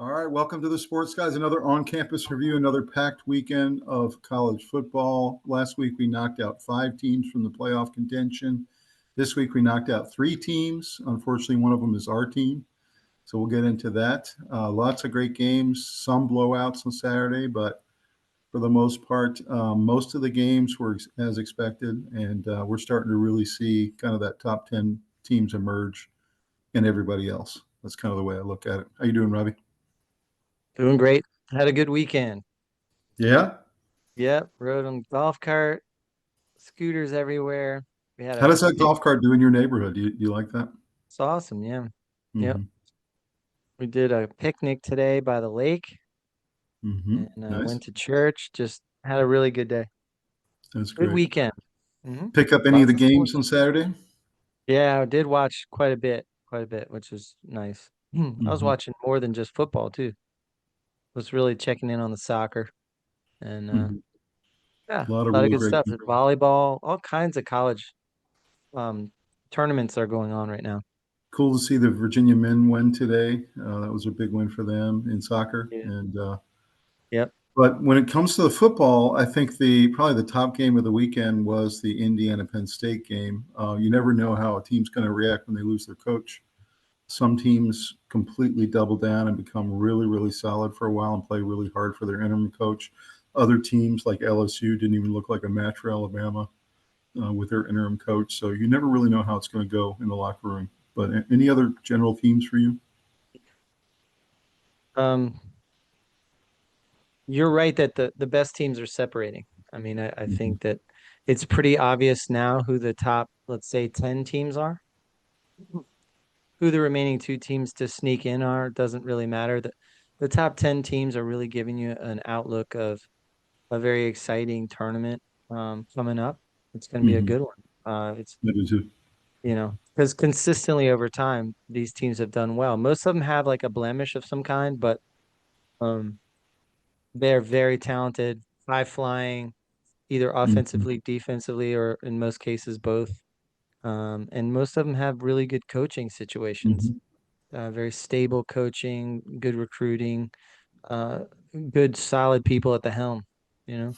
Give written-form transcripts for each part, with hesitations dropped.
All right, welcome to the Sports Guys. Another on-campus review, another packed weekend of college football. Last week we knocked out 5 teams from the playoff contention. This week we knocked out 3 teams. Unfortunately, one of them is our team, so we'll get into that. Lots of great games, some blowouts on Saturday, but for the most part, most of the games were as expected, and we're starting to really see kind of that top 10 teams emerge and everybody else. That's kind of the way I look at it. How you doing, Robbie? Doing great. Had a good weekend. Yeah? Yep, rode on golf cart, scooters everywhere. We had How a does that big, golf cart do in your neighborhood? Do you like that? it's awesome. Yeah. Yep. Mm-hmm. We did a picnic today by the lake Mm-hmm. and Nice. went to church. Just had a really good day. That's Good great. weekend. Pick up any of the Lots of games on sports. Saturday? Yeah, I did watch quite a bit, which was nice. I was Mm-hmm. watching more than just football too. Was really checking in on the soccer and Mm-hmm. yeah, A lot of a lot of really good great stuff. games. There's volleyball, all kinds of college um tournaments are going on right now. Cool to see the Virginia men win today. That was a big win for them in soccer. Yeah. And Yep. but when it comes to the football, I think the probably the top game of the weekend was the Indiana Penn State game. You never know how a team's going to react when they lose their coach. Some teams completely double down and become really, really solid for a while and play really hard for their interim coach. Other teams like LSU didn't even look like a match for Alabama with their interim coach. So you never really know how it's going to go in the locker room. But any other general themes for you? Um, you're right that the best teams are separating. I mean, I Mm-hmm. think that it's pretty obvious now who the top, let's say, 10 teams are. Who the remaining 2 teams to sneak in are doesn't really matter. The top 10 teams are really giving you an outlook of a very exciting tournament coming up. It's going to be a Mm-hmm. good one. It's, I do too. because consistently over time, these teams have done well. Most of them have like a blemish of some kind, but um, they're very talented, high flying, either Mm-hmm. offensively, defensively, or in most cases both. And most of them have really good coaching situations, Mm-hmm. very stable coaching, good recruiting, uh, good solid people at the helm. You know,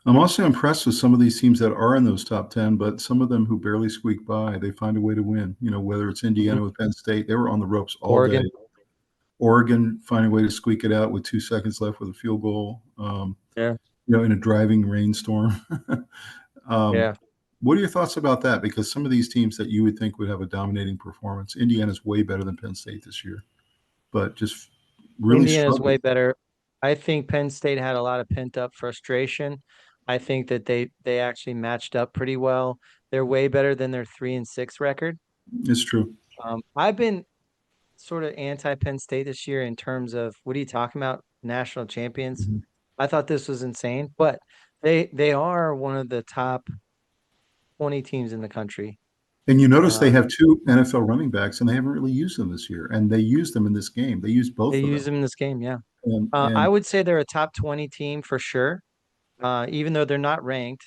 I'm also impressed with some of these teams that are in those top 10, but some of them who barely squeak by, they find a way to win. Whether it's Mhm. Indiana with Penn State, they were on the ropes all day. Oregon, Oregon finding a way to squeak it out with 2 seconds left with a field goal, yeah, in a driving rainstorm. um, yeah. what are your thoughts about that? Because some of these teams that you would think would have a dominating performance, Indiana's way better than Penn State this year, but just really Indiana's struggled. way better. I think Penn State had a lot of pent up frustration. I think that they actually matched up pretty well. They're way better than their 3-6 record. It's true. I've been sort of anti Penn State this year in terms of what are you talking about? National champions. Mhm. I thought this was insane, but they are one of the top 20 teams in the country. And you notice they Uh, have 2 NFL running backs, and they haven't really used them this year. And they used them in this game. They used they both of use them. them in this game, yeah. I And would say they're a top 20 team for sure. Even though they're not ranked,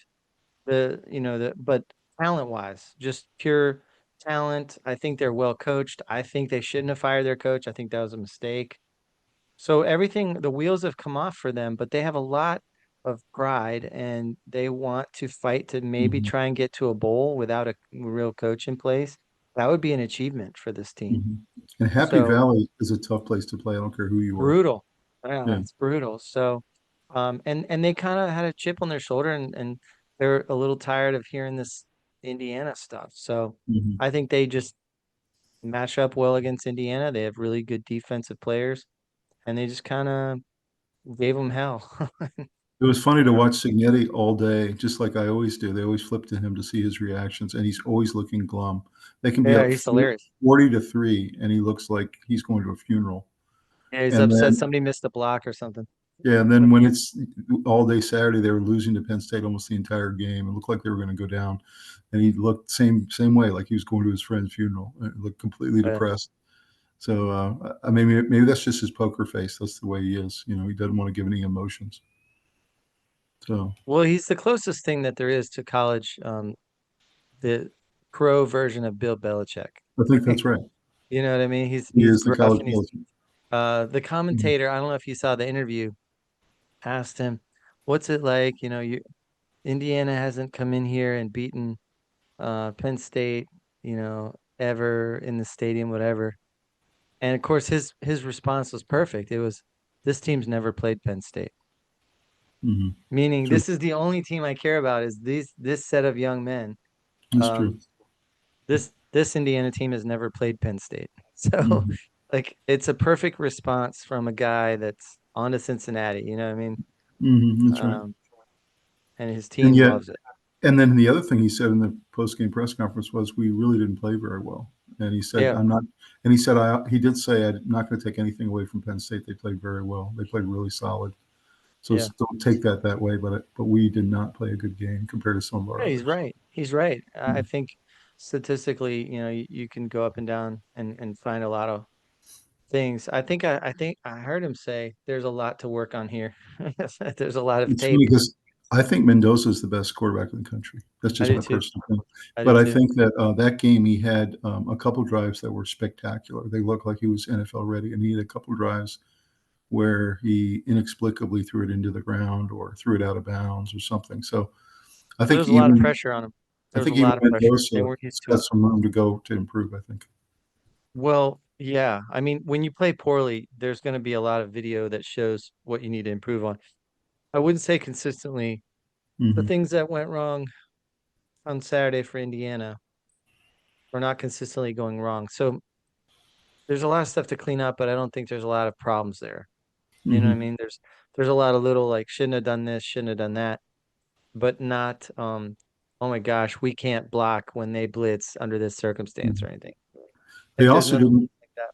but talent wise, just pure talent. I think they're well coached. I think they shouldn't have fired their coach. I think that was a mistake. So everything, the wheels have come off for them, but they have a lot of pride and they want to fight to maybe mhm, try and get to a bowl without a real coach in place. That would be an achievement for this team. mhm. And Happy So Valley is a tough place to play. I don't care who you are. brutal. Yeah, Yeah. it's brutal. So, and they kind of had a chip on their shoulder and they're a little tired of hearing this Indiana stuff. So Mhm. I think they just match up well against Indiana. They have really good defensive players and they just kind of gave them hell. It was funny to You know? watch Signetti all day, just like I always do. They always flip to him to see his reactions, and he's always looking glum. They can be Yeah, up he's hilarious. 40-3, and he looks like he's going to a funeral. Yeah, he's And upset then, somebody missed a block or something. yeah, and then when it's all day Saturday, they were losing to Penn State almost the entire game. It looked like they were going to go down, and he looked same way, like he was going to his friend's funeral. It looked completely Yeah. depressed. So I mean, maybe that's just his poker face. That's the way he is. He doesn't want to give any emotions. So Well, he's the closest thing that there is to college, the pro version of Bill Belichick. I think that's right. You know what I mean? He's He he's is the gruff college and he's coach. The commentator, I don't know if you saw the interview, asked him, "What's it like? Indiana hasn't come in here and beaten Penn State, ever in the stadium, whatever." And of course, his response was perfect. It was, "This team's never played Penn State." Mm-hmm. Meaning, True. this is the only team I care about is this set of young men. That's true. Um, this Indiana team has never played Penn State. So, Mm-hmm. like, it's a perfect response from a guy that's on to Cincinnati, you know what I mean? Mm-hmm. That's right. Um, and his And team yet, loves it. and then the other thing he said in the post-game press conference was, "We really didn't play very well." And he said, Yeah, "I'm not." And he said, he did say, "I'm not going to take anything away from Penn State. They played very well. They played really solid. So yeah. don't take that way. But we did not play a good game compared to some of our Yeah, he's others." right. He's right. I Mhm. think statistically, you can go up and down and find a lot of things. I think I heard him say there's a lot to work on here. There's a lot of It's funny tape. because I think Mendoza is the best quarterback in the country. That's I just do my too. personal opinion. I do But I too. think that that game he had a couple drives that were spectacular. They looked like he was NFL ready, and he had a couple drives where he inexplicably threw it into the ground or threw it out of bounds or something. So I There think was a lot of even pressure on him. I There was a think even lot of pressure. They Mendoza weren't has used to got it. some room to go to improve. I think. Well, yeah. I mean, when you play poorly, there's going to be a lot of video that shows what you need to improve on. I wouldn't say consistently. The Hmm. things that went wrong on Saturday for Indiana are not consistently going wrong. So there's a lot of stuff to clean up, but I don't think there's a lot of problems there. You know what I Hmm. mean? There's a lot of little like shouldn't have done this, shouldn't have done that, but not oh my gosh, we can't block when they blitz under this circumstance or Hmm. anything. They Like there's also nothing didn't. like that.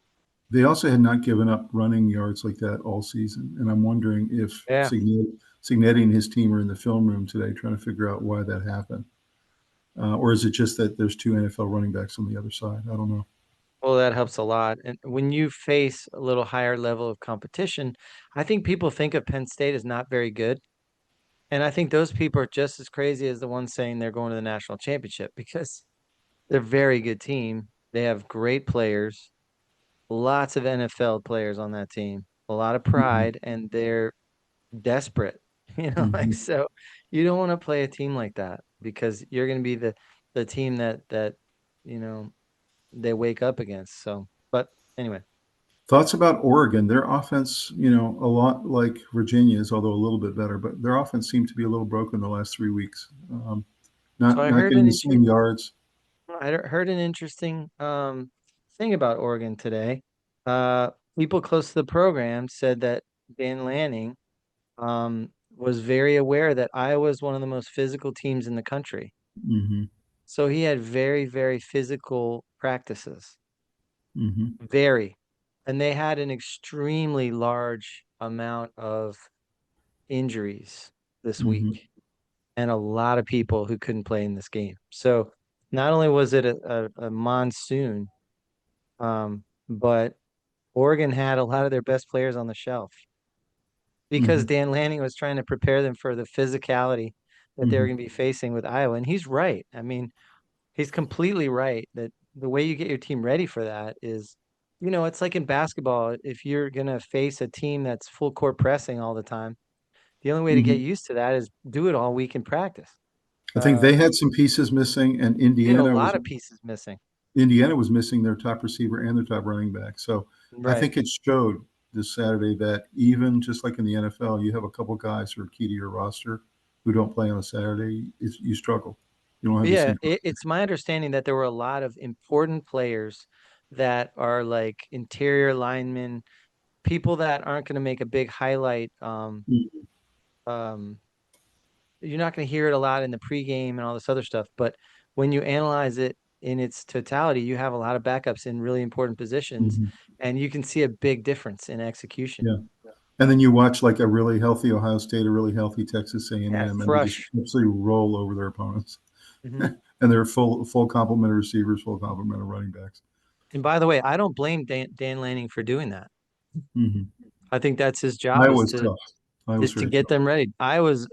They also had not given up running yards like that all season, and I'm wondering if Yeah. Signetti and his team are in the film room today trying to figure out why that happened, or is it just that there's two NFL running backs on the other side? I don't know. Well, that helps a lot. And when you face a little higher level of competition, I think people think of Penn State as not very good. And I think those people are just as crazy as the ones saying they're going to the national championship because they're a very good team. They have great players, lots of NFL players on that team, a lot of Hmm. pride, and they're desperate. Like Hmm. so you don't want to play a team like that because you're going to be the team that you know they wake up against. So, but anyway, Thoughts about Oregon? Their offense, a lot like Virginia's, although a little bit better, but their offense seemed to be a little broken the last 3 weeks. so Not getting the same yards. I heard an interesting thing about Oregon today. People close to the program said that Dan Lanning was very aware that Iowa is one of the most physical teams in the country. Hmm. So he had very, very physical practices. Hmm. Very. And they had an extremely large amount of injuries this Hmm. week and a lot of people who couldn't play in this game. So not only was it a monsoon, but Oregon had a lot of their best players on the shelf because Hmm. Dan Lanning was trying to prepare them for the physicality that they were Hmm. going to be facing with Iowa. And he's right. I mean, he's completely right that the way you get your team ready for that is, it's like in basketball. If you're going to face a team that's full court pressing all the time, the only way to get Hmm. used to that is do it all week in practice. I think Uh, they had some pieces missing, and we had a lot of pieces missing. Indiana was missing their top receiver and their top running back. So I Right. think it showed this Saturday that even just like in the NFL, you have a couple guys who are key to your roster who don't play on a Saturday. You struggle. You don't have But the yeah, same. it's my understanding that there were a lot of important players that are like interior linemen, people that aren't going to make a big highlight. Um, you're not going to hear it a lot in the pregame and all this other stuff, but when you analyze it in its totality, you have a lot of backups in really important positions, Mhm. and you can see a big difference in execution. Yeah. And then you watch like a really healthy Ohio State, a really healthy Texas A&M, Yeah, and they just Thrush. absolutely roll over their opponents. Hmm. And they're full complement of receivers, full complement of running backs. And by the way, I don't blame Dan Lanning for doing that. Hmm. I think that's his job is Iowa's to tough. Iowa's is to very get tough. them ready. I was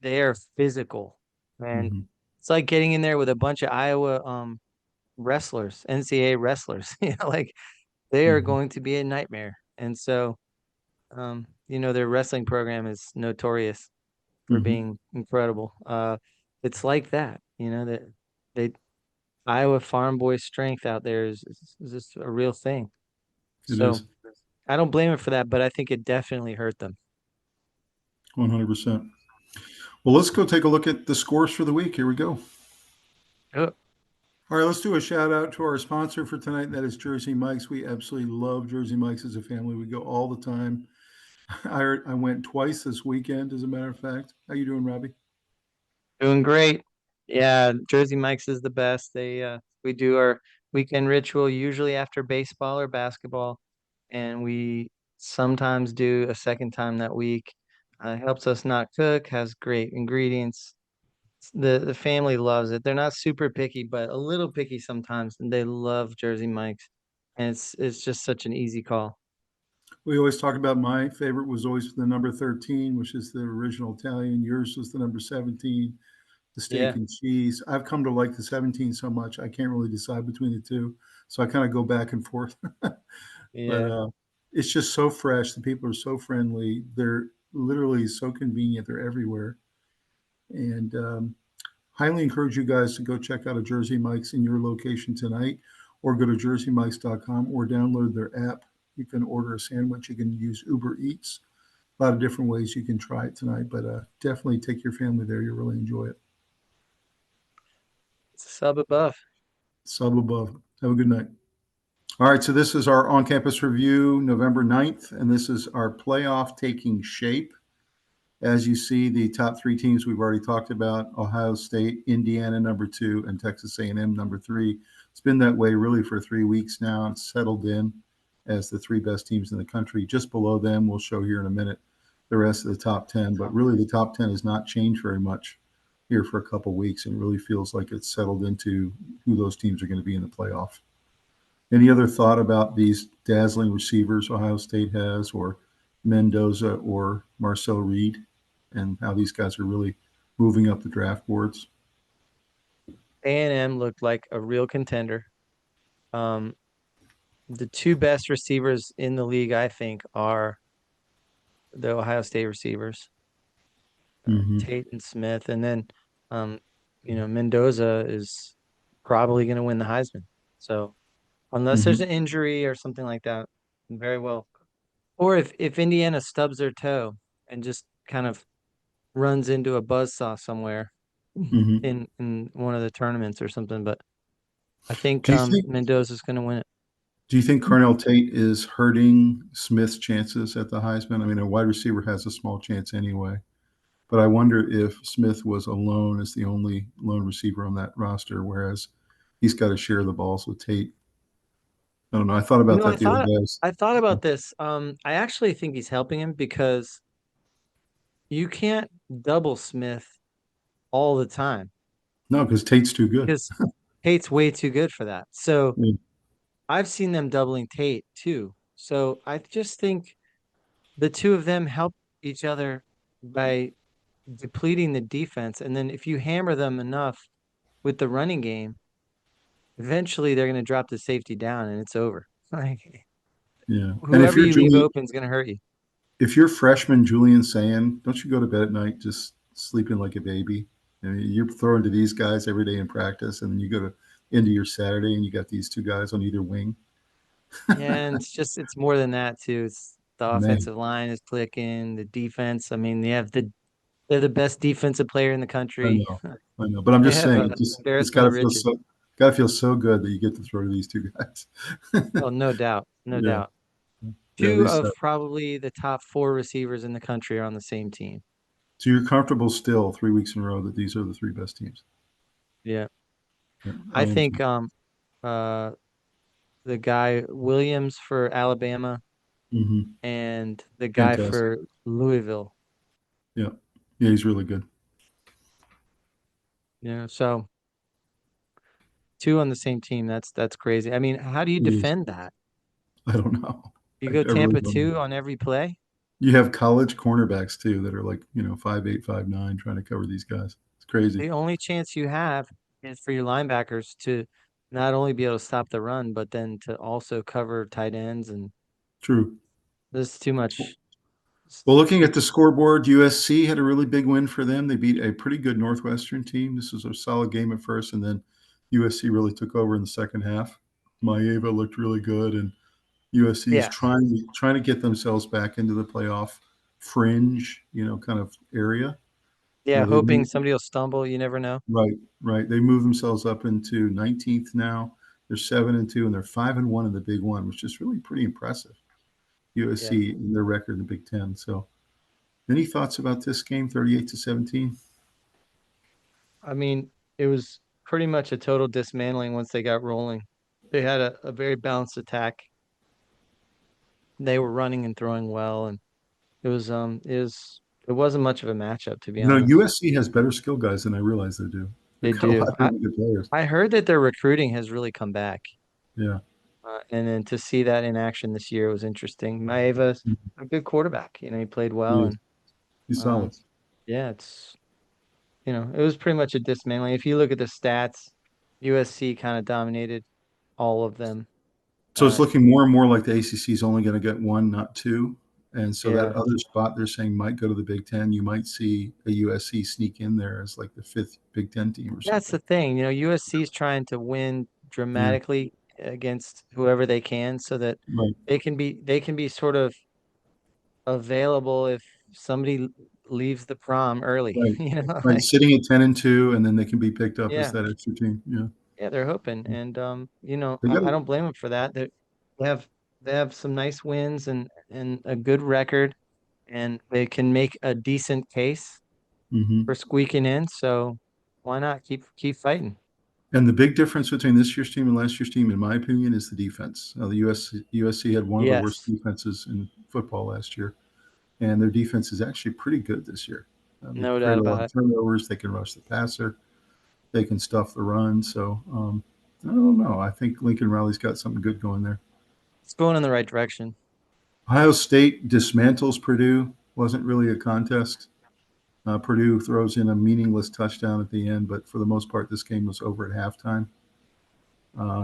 They're physical, and Hmm. it's like getting in there with a bunch of Iowa wrestlers, NCAA wrestlers. Like they are Hmm. going to be a nightmare. And so, their wrestling program is notorious for Hmm. being incredible. It's like that, that they Iowa Farm Boy strength out there is just a real thing. It So is I don't blame him for that, but I think it definitely hurt them. 100%. Well, let's go take a look at the scores for the week. Here we go. Oh, All right, let's do a shout out to our sponsor for tonight. And that is Jersey Mike's. We absolutely love Jersey Mike's as a family. We go all the time. I went twice this weekend, as a matter of fact. How you doing, Robbie? doing great. Yeah, Jersey Mike's is the best. We do our weekend ritual usually after baseball or basketball, and we sometimes do a second time that week. Helps us not cook, has great ingredients. The family loves it. They're not super picky, but a little picky sometimes, and they love Jersey Mike's. And it's just such an easy call. We always talk about my favorite was always the number 13, which is the original Italian. Yours was the number 17, the steak Yeah, and cheese. I've come to like the 17 so much, I can't really decide between the two. So I kind of go back and forth. But yeah. it's just so fresh. The people are so friendly. They're literally so convenient. They're everywhere. And highly encourage you guys to go check out a Jersey Mike's in your location tonight, or go to jerseymikes.com or download their app. You can order a sandwich. You can use Uber Eats. A lot of different ways you can try it tonight, but definitely take your family there. You'll really enjoy it. It's a sub above. Sub above. Have a good night. All right, so this is our on campus review, November 9th, and this is our playoff taking shape. As you see, the top three teams we've already talked about: Ohio State, Indiana, number 2, and Texas A&M, number 3. It's been that way really for 3 weeks now. It's settled in as the three best teams in the country. Just below them, we'll show here in a minute the rest of the top 10. But really, the top 10 has not changed very much here for a couple weeks, and it really feels like it's settled into who those teams are going to be in the playoff. Any other thought about these dazzling receivers Ohio State has, or Mendoza or Marcel Reed, and how these guys are really moving up the draft boards? A&M looked like a real contender. Um, the two best receivers in the league, I think, are the Ohio State receivers, Mm-hmm. Tate and Smith, and then, um, Mendoza is probably going to win the Heisman. So unless there's Mm-hmm. an injury or something like that, very well. Or if Indiana stubs their toe and just kind of runs into a buzzsaw somewhere Mm-hmm. in one of the tournaments or something, but I think Do you think Mendoza's going to win it. do you think Carnell Tate is hurting Smith's chances at the Heisman? I mean, a wide receiver has a small chance anyway, but I wonder if Smith was alone as the only lone receiver on that roster, whereas he's got to share the balls with Tate. I don't know. I thought You about know, I that the other thought day. I thought about this. I actually think he's helping him because you can't double Smith all the time No, because Tate's too good. because Tate's way too good for that. So Yeah. I've seen them doubling Tate too. So I just think the two of them help each other by depleting the defense. And then if you hammer them enough with the running game, eventually they're going to drop the safety down and it's over. Like Yeah. And whoever you leave open is going to hurt you. if you're freshman Julian saying, don't you go to bed at night just sleeping like a baby? I mean, you're throwing to these guys every day in practice, and then you go to into your Saturday, and you got these two guys on either wing. Yeah, and it's more than that too. It's the Man, offensive line is clicking, the defense. I mean, they're the best defensive player in the I country. know, I know, but I'm They just have saying, a it's embarrassment got of to feel riches. so good that you get to throw to these two guys. Oh, no doubt, no Yeah, doubt. yeah, Two these. of probably the top four receivers in the country are on the same team. So you're comfortable still 3 weeks in a row that these are the three best teams. Yeah. Yeah, I I am think too. uh the guy Williams for Alabama Hmm. and the guy Fantastic. for Louisville. Yeah, yeah, he's really good. So two on the same team. That's crazy. I mean, how do you It is. defend that? I don't know. You I, go I really Tampa don't know. two on every play? You have college cornerbacks too that are like 5'8", 5'9", trying to cover these guys. It's crazy. The only chance you have is for your linebackers to not only be able to stop the run, but then to also cover tight ends and True. This is too much. Well, looking at the scoreboard, USC had a really big win for them. They beat a pretty good Northwestern team. This was a solid game at first, and then USC really took over in the second half. Maeva looked really good, and USC is Yeah. trying to get themselves back into the playoff fringe, kind of area. Yeah, They hoping moved, somebody will stumble. You never know. right. They moved themselves up into 19th now. They're 7-2, and they're 5-1 in the Big One, which is really pretty impressive. Yeah. USC in their record in the Big Ten. So, any thoughts about this game, 38-17? I mean, it was pretty much a total dismantling once they got rolling. They had a very balanced attack. They were running and throwing well, and it wasn't much of a matchup, to be honest. USC has better skill guys than I realize they do. They've They got a lot do. of really good players. I heard that their recruiting has really come back. Yeah. And then to see that in action this year was interesting. Maeva's a good quarterback. He played He well, is. and He's um, solid. yeah, it was pretty much a dismantling. If you look at the stats, USC kind of dominated all of them. So it's Uh, looking more and more like the ACC is only going to get one, not two. And so that yeah, other spot they're saying might go to the Big Ten. You might see a USC sneak in there as like the fifth Big Ten team or that's the something. thing. USC is trying to win Yeah. dramatically against whoever they can, so that Right. they can be sort of available if somebody leaves the prom early. Right. Right. Like Sitting at 10-2, and then they can be picked up as yeah. that extra team. Yeah. Yeah, they're hoping, and They got I don't blame them for that. They have they have some nice wins and a good record, and they can make a decent case hmm for squeaking in. So why not keep fighting? And the big difference between this year's team and last year's team, in my opinion, is the defense. The USC had one of the worst Yes, defenses in football last year, and their defense is actually pretty good this year. They no create doubt a lot about of it. turnovers. They can rush the passer. They can stuff the run. So I don't know. I think Lincoln Riley's got something good going there. It's going in the right direction. Ohio State dismantles Purdue. Wasn't really a contest. Purdue throws in a meaningless touchdown at the end, but for the most part, this game was over at halftime.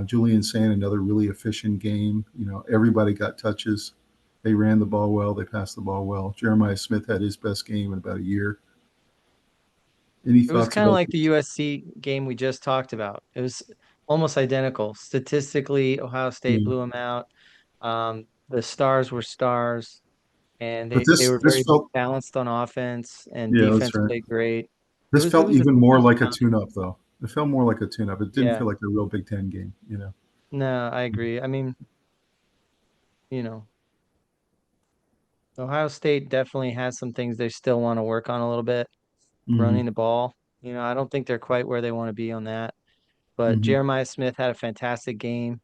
Julian Sand, another really efficient game. Everybody got touches. They ran the ball well. They passed the ball well. Jeremiah Smith had his best game in about a year. Any It was thoughts kind of about like the this? USC game we just talked about. It was almost identical. Statistically, Ohio State Yeah. blew them out. The stars were stars, and But they this were this very felt, balanced on offense, and yeah, that's defense right. played great. It This was it felt was a even it more was a like a time. tune-up, though. It felt more like a tune-up. It didn't Yeah, feel like a real Big Ten game. no, I agree. I mean, you know, Ohio State definitely has some things they still want to work on a little bit, hmm running the ball. I don't think they're quite where they want to be on that. But hmm Jeremiah Smith had a fantastic game.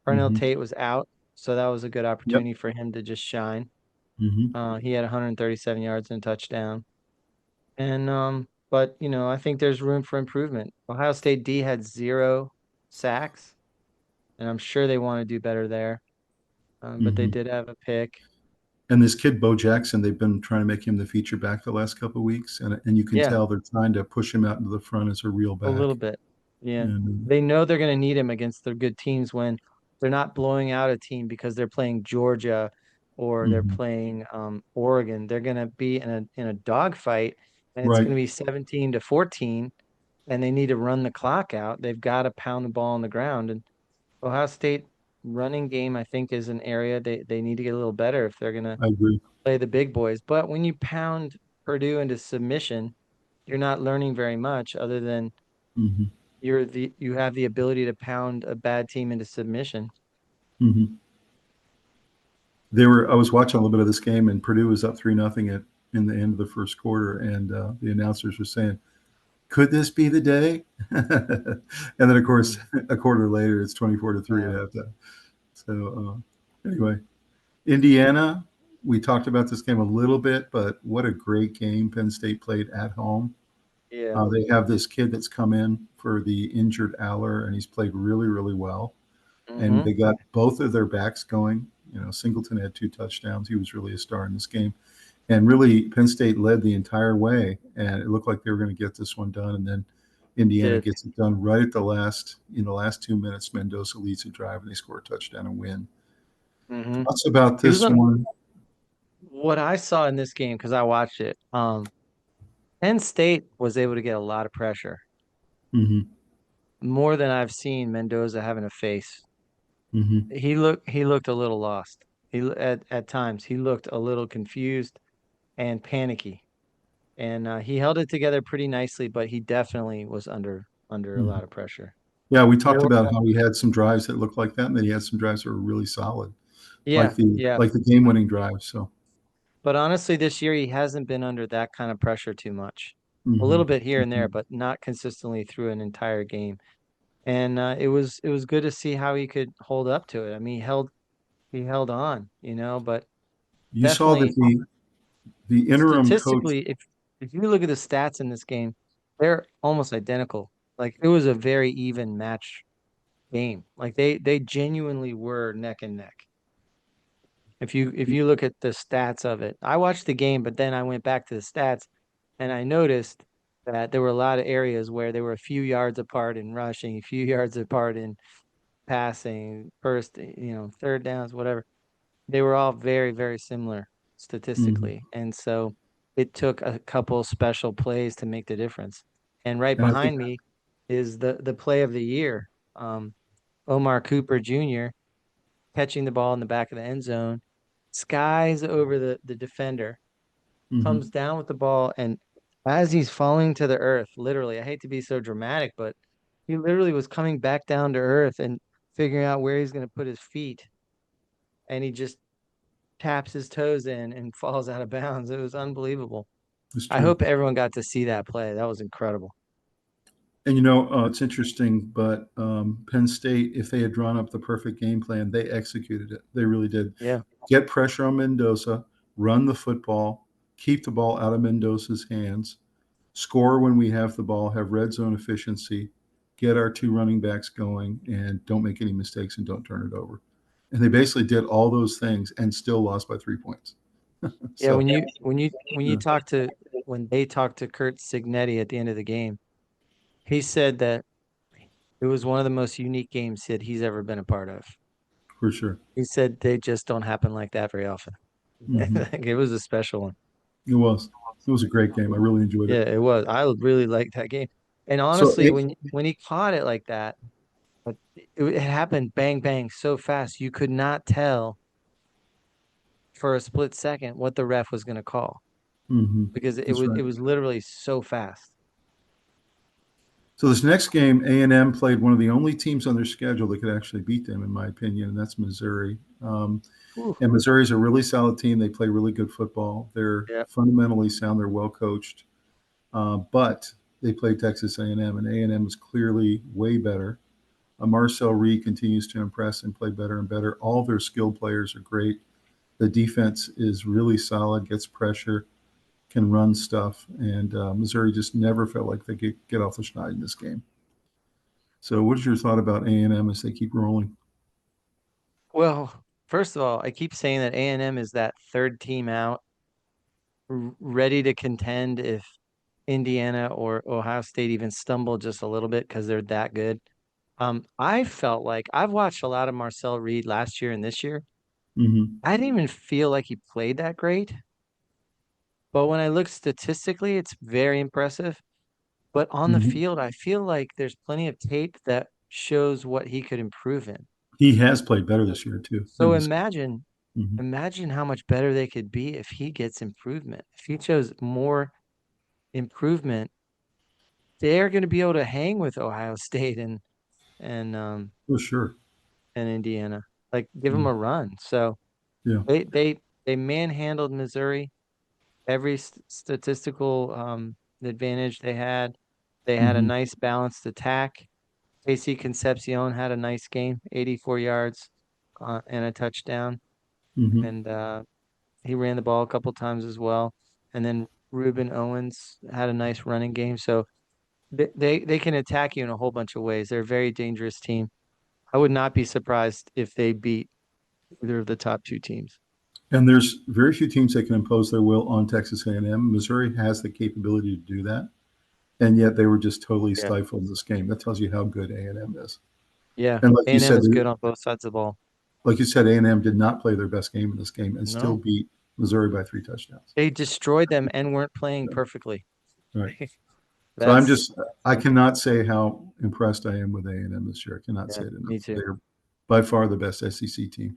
Pernell hmm Tate was out, so that was a good Yep. opportunity for him to just shine. hmm He had 137 yards and a touchdown. And but I think there's room for improvement. Ohio State D had 0 sacks, and I'm sure they want to do better there. But they hmm did have a pick. And this kid, Bo Jackson, they've been trying to make him the feature back the last couple of weeks, and you can Yeah, tell they're trying to push him out into the front as a real a little back. bit. Yeah. And They know they're going to need him against their good teams when they're not blowing out a team because they're playing Georgia or they're mhm. playing Oregon. They're going to be in a dogfight, and it's Right, going to be 17-14, and they need to run the clock out. They've got to pound the ball on the ground. And Ohio State running game, I think, is an area they need to get a little better if they're going to I agree. play the big boys. But when you pound Purdue into submission, you're not learning very much other than hmm you have the ability to pound a bad team into submission. hmm I was watching a little bit of this game, and Purdue was up 3-0 in the end of the first quarter, and the announcers were saying, "Could this be the day?" And then, of course, Mm. a quarter later, it's 24-3 at Yeah. halftime. So anyway, Indiana. We talked about this game a little bit, but what a great game Penn State played at home. Yeah. They have this kid that's come in for the injured Aller, and he's played really, really well. And Mm-hmm. they got both of their backs going. Singleton had 2 touchdowns. He was really a star in this game. And really, Penn State led the entire way, and it looked like they were going to get this one done. And then Indiana Did. gets it done right at in the last 2 minutes. Mendoza leads the drive, and they score a touchdown and win. Mm-hmm. Thoughts about He was this on one? what I saw in this game, because I watched it, Penn State was able to get a lot of pressure, Hmm. more than I've seen Mendoza having to face. Hmm. He looked a little lost. At times he looked a little confused and panicky, and he held it together pretty nicely, but he definitely was under a Hmm. lot of pressure. Yeah, we There talked were, about how he had some drives that looked like that, and then he had some drives that were really solid, yeah, yeah. like the game-winning drive. So, But honestly, this year he hasn't been under that kind of pressure too much. A hmm. little bit here and there, Hmm. but not consistently through an entire game. And it was good to see how he could hold up to it. I mean, he held on, but You saw that definitely the interim coach. statistically, if you look at the stats in this game, they're almost identical. Like it was a very even match game. Like they genuinely were neck and neck. If you look at the stats of it, I watched the game, but then I went back to the stats and I noticed that there were a lot of areas where they were a few yards apart in rushing, a few yards apart in passing, first, third downs, whatever. They were all very, very similar Mhm. statistically. And so it took a couple special plays to make the difference. And right And I think, behind me is the play of the year. Um, Omar Cooper Jr. catching the ball in the back of the end zone, skies over the defender, comes mhm, down with the ball, and as he's falling to the earth, literally, I hate to be so dramatic, but he literally was coming back down to earth and figuring out where he's going to put his feet, and he just taps his toes in and falls out of bounds. It was unbelievable. it's I true. hope everyone got to see that play. That was incredible. And it's interesting, but Penn State, if they had drawn up the perfect game plan, they executed it. They really did. Yeah. Get pressure on Mendoza, run the football, keep the ball out of Mendoza's hands, score when we have the ball, have red zone efficiency, get our two running backs going, and don't make any mistakes and don't turn it over. And they basically did all those things and still lost by 3 points. Yeah, So, when they talked to Kurt Signetti at the end of the game, he said that it was one of the most unique games that he's ever been a part of. for sure. He said they just don't happen like that very often. Hmm. Like, it was a special one. It was. It was a great game. I really enjoyed it. Yeah, it was. I really liked that game. And So, honestly, when he caught it like that, it happened bang bang so fast you could not tell for a split second what the ref was going to call mhm, because it that's was right. it was literally so fast. So this next game, A&M played one of the only teams on their schedule that could actually beat them, in my opinion, and that's Missouri. Whew. And Missouri's a really solid team. They play really good football. They're Yeah. fundamentally sound. They're well coached, but they played Texas A&M, and A&M is clearly way better. Marcel Reed continues to impress and play better and better. All their skilled players are great. The defense is really solid, gets pressure, can run stuff, and Missouri just never felt like they could get off the schneid in this game. So, what is your thought about A&M as they keep rolling? Well, first of all, I keep saying that A&M is that third team out, ready to contend if Indiana or Ohio State even stumble just a little bit because they're that good. I felt like I've watched a lot of Marcel Reed last year and this year. Hmm. I didn't even feel like he played that great, but when I look statistically, it's very impressive. But on the Hmm. field, I feel like there's plenty of tape that shows what he could improve in. He has played better this year too So than this. imagine, Hmm. imagine how much better they could be if he gets improvement. If he shows more improvement, they're going to be able to hang with Ohio State and For sure. and Indiana. Like give them Mm. a run. So Yeah. they manhandled Missouri every statistical advantage they had. They had a Hmm. nice balanced attack. AC Concepcion had a nice game, 84 yards and a touchdown, Hmm. and he ran the ball a couple times as well. And then Reuben Owens had a nice running game. So they can attack you in a whole bunch of ways. They're a very dangerous team. I would not be surprised if they beat either of the top two teams. And there's very few teams that can impose their will on Texas A&M. Missouri has the capability to do that, and yet they were just totally Yeah. stifled in this game. That tells you how good A&M is. Yeah. And A&M is good on both sides of the ball. like you said, A&M did not play their best game in this game and still No. beat Missouri by 3 touchdowns. They destroyed them and weren't playing perfectly. Right. So That's I cannot say how impressed I am with A&M this year. I cannot say yeah, it enough. me too. They're by far the best SEC team.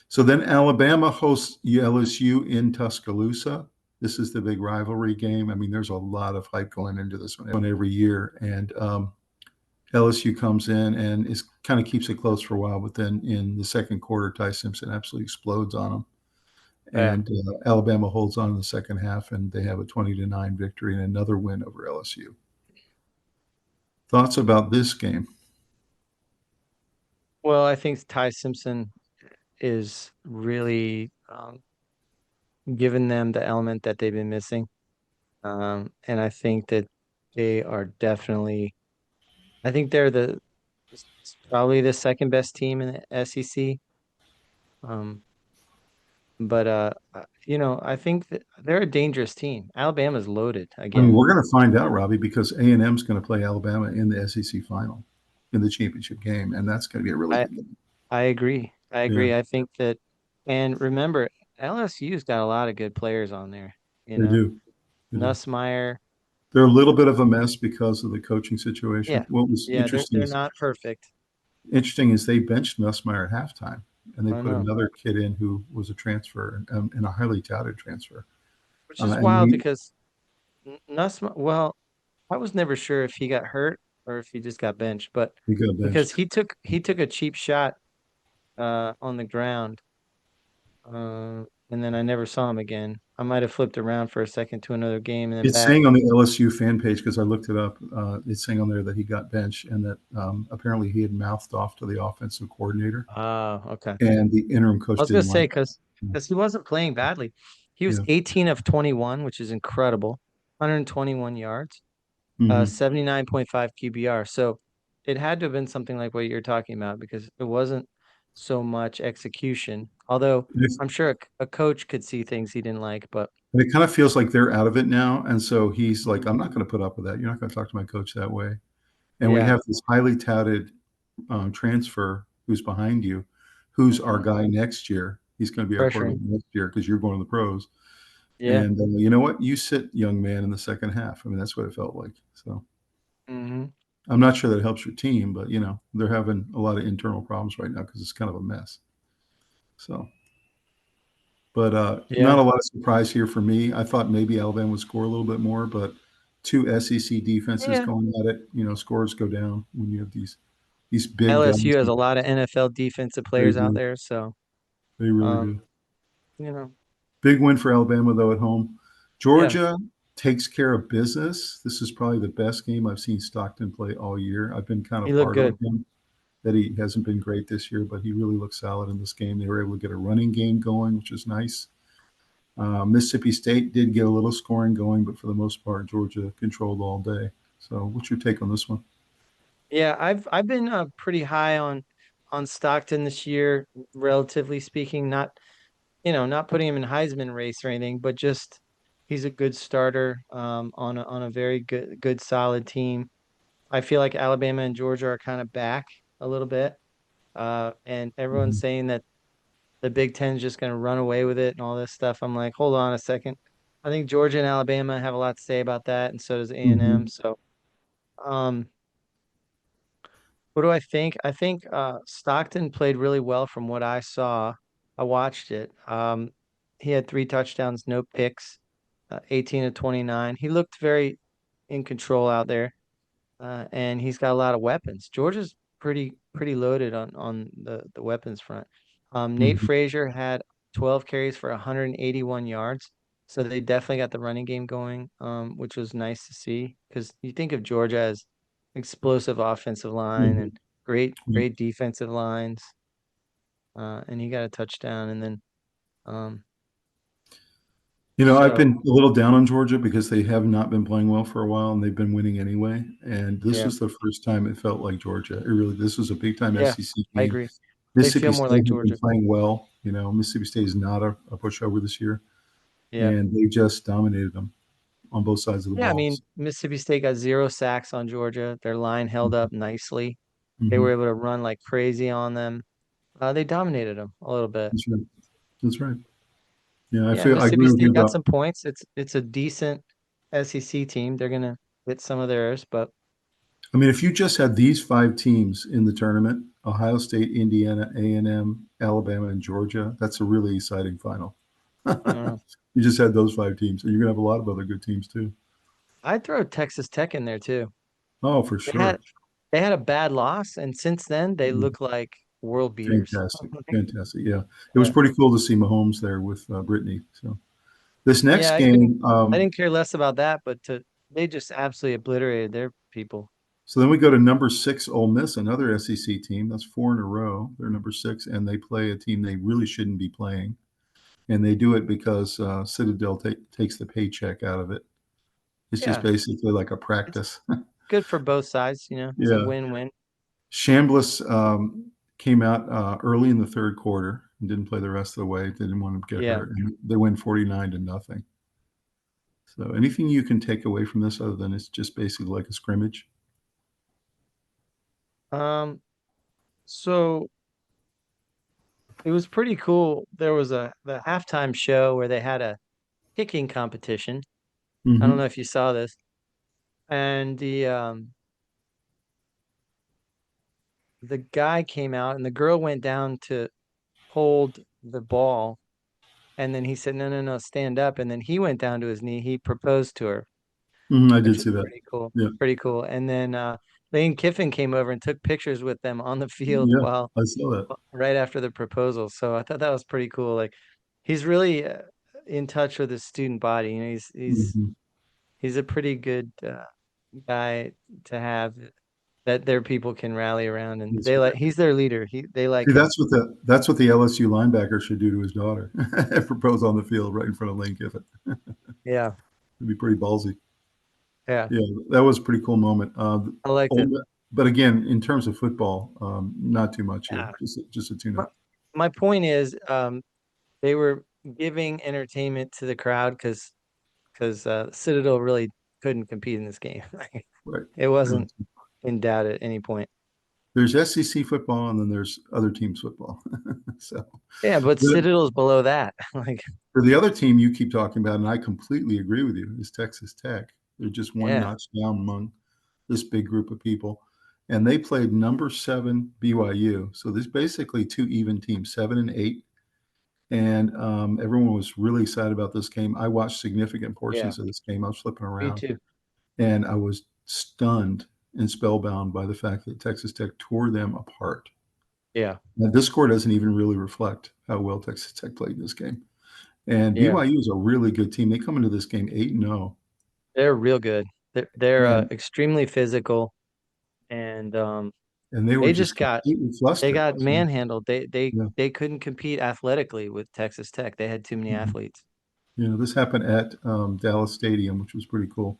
So then Alabama hosts LSU in Tuscaloosa. This is the big rivalry game. I mean, there's a lot of hype going into this one every year. And LSU comes in and is kind of keeps it close for a while, but then in the second quarter, Ty Simpson absolutely explodes on them. Yeah. And Alabama holds on in the second half, and they have a 20-9 victory and another win over LSU. Thoughts about this game? Well, I think Ty Simpson is really giving them the element that they've been missing. And I think that they are definitely, I think they're probably the second best team in the SEC. Um, but I think that they're a dangerous team. Alabama's loaded I mean, again. we're going to find out, Robbie, because A&M is going to play Alabama in the SEC final in the championship game, and that's going to be a really I good game. I agree. I Yeah, agree. I think that, and remember, LSU's got a lot of good players on there. You they know, do. They do. Nussmeier. They're a little bit of a mess because of the coaching situation. Yeah, What was yeah, they're not perfect. interesting is they benched Nussmeier at halftime, and they I put know, another kid in who was a transfer and a highly touted transfer. which is And wild we because Nussmeier. Well, I was never sure if he got hurt or if he just got benched, but we got because benched. he took a cheap shot on the ground, and then I never saw him again. I might have flipped around for a second to another game and then It's back. saying on the LSU fan page, because I looked it up, it's saying on there that he got benched and that apparently he had mouthed off to the offensive coordinator, Oh, okay. and the interim I coach was gonna didn't say like because he wasn't playing badly. He was it. 18 of 21, which is incredible. 121 yards, Yeah. 79.5 QBR. So it had to have been something like what you're talking about because it wasn't so much execution. Although And I'm sure a coach could see things he didn't like, but it kind of feels like they're out of it now. And so he's like, Mhm. I'm not going to put up with that. You're not going to talk to my coach that way. And we Yeah. have this highly touted transfer who's behind you, who's our Mhm. guy next year. He's going to be our quarterback Pressuring. next year because you're going to the pros. Yeah. And you know what? You sit, young man, in the second half. I mean, that's what it felt like. So Hmm. I'm not sure that helps your team, but they're having a lot of internal problems right now because it's kind of a mess. So, but not Yeah. a lot of surprise here for me. I thought maybe Alabama would score a little bit more, but two SEC defenses Yeah. going at it, scores go down when you have these big LSU guys. has a lot of NFL defensive They players out do. there, so They really um, do. you know, Big win for Alabama, though, at home. yeah, Georgia takes care of business. This is probably the best game I've seen Stockton play all year. I've been kind he of looked hard on good. him that he hasn't been great this year, but he really looked solid in this game. They were able to get a running game going, which is nice. Mississippi State did get a little scoring going, but for the most part, Georgia controlled all day. So, what's your take on this one? Yeah, I've been pretty high on Stockton this year, relatively speaking. Not putting him in Heisman race or anything, but just he's a good starter on a very good solid team. I feel like Alabama and Georgia are kind of back a little bit, and everyone's Mhm. saying that the Big Ten is just going to run away with it and all this stuff. I'm like, hold on a second. I think Georgia and Alabama have a lot to say about that, and so does A&M. Mhm. So, um, what do I think? I think Stockton played really well from what I saw. I watched it. He had 3 touchdowns, no picks, 18 to 29. He looked very in control out there, and he's got a lot of weapons. Georgia's pretty loaded on the weapons front. Nate Mhm. Frazier had 12 carries for 181 yards, so they definitely got the running game going, which was nice to see because you think of Georgia as explosive offensive line Mhm. and great defensive lines, and he got a touchdown, and then um, I've so been a little down on Georgia because they have not been playing well for a while, and they've been winning anyway. And this yeah, was the first time it felt like Georgia. This was a big time yeah, SEC I game. agree. They Mississippi feel more State like has been Georgia. playing well. Mississippi State is not a pushover this year, Yeah. and they just dominated them on both sides of the Yeah, I ball. mean, Mississippi State got 0 sacks on Georgia. Their line held up nicely. They were Mhm. able to run like crazy on them. They dominated them a little bit. That's right. That's right. Yeah, Yeah, I Mississippi agree with you State got about. some points. It's a decent SEC team. They're gonna get some of theirs, but I mean, if you just had these five teams in the tournament, Ohio State, Indiana, A&M, Alabama, and Georgia, that's a really exciting final. uh, You just had those five teams, and you're gonna have a lot of other good teams too. I'd throw Texas Tech in there too. Oh, for They had sure. they had a bad loss, and since then they Mm, look like world beaters. fantastic, fantastic. Yeah, it was Yeah, pretty cool to see Mahomes there with Brittany. So this yeah, next game, I didn't care less about that, but they just absolutely obliterated their people. so then we go to number 6, Ole Miss, another SEC team. That's 4 in a row. They're number 6, and they play a team they really shouldn't be playing, and they do it because Citadel takes the paycheck out of it. It's just Yeah, basically like a it's practice. good for both sides, you know. It's a Yeah. win-win. Chambliss came out early in the third quarter and didn't play the rest of the way. They didn't want to get Yeah. hurt. And they win 49-0. So anything you can take away from this other than it's just basically like a scrimmage? Um, so it was pretty cool. There was the halftime show where they had a kicking competition. I don't Mm-hmm. know if you saw this. And the guy came out and the girl went down to hold the ball. And then he said, no, no, no, stand up. And then he went down to his knee. He proposed to her, Mm-hmm, I which did was see that. pretty cool. Yeah. Pretty cool. And then Lane Kiffin came over and took pictures with them on the field Yeah, while I saw that. right after the proposal. So I thought that was pretty cool. Like he's really in touch with his student body. You know, Mm-hmm. he's a pretty good guy to have that their people can rally around, and That's they like right. he's their leader. They See, like him. that's what the LSU linebacker should do to his daughter. Propose on the field right in front of Lane Kiffin. Yeah, It'd be pretty ballsy. yeah, Yeah, that was a pretty cool moment. I liked it. But again, in terms of football, not too much here. Yeah. Just a My, tune-up. my point is, they were giving entertainment to the crowd because Citadel really couldn't compete in this game. Right. It wasn't in doubt at any point. There's SEC football, and then there's other teams football. So Yeah, but the, Citadel's below that. Like, for the other team you keep talking about, and I completely agree with you, is Texas Tech. They're just one yeah, notch down among this big group of people. And they played number 7 BYU. So there's basically two even teams, 7 and 8. And everyone was really excited about this game. I watched significant yeah, portions of this game. I was flipping me around, too. and I was stunned and spellbound by the fact that Texas Tech tore them apart. Yeah, Now, this score doesn't even really reflect how well Texas Tech played in this game. And yeah. BYU is a really good team. They come into this game 8-0, They're real good. They're and extremely physical, and and they were they just just completely they flustered. got So, manhandled. yeah, They couldn't compete athletically with Texas Tech. They had too many mhm. athletes. This happened at Dallas Stadium, which was pretty cool.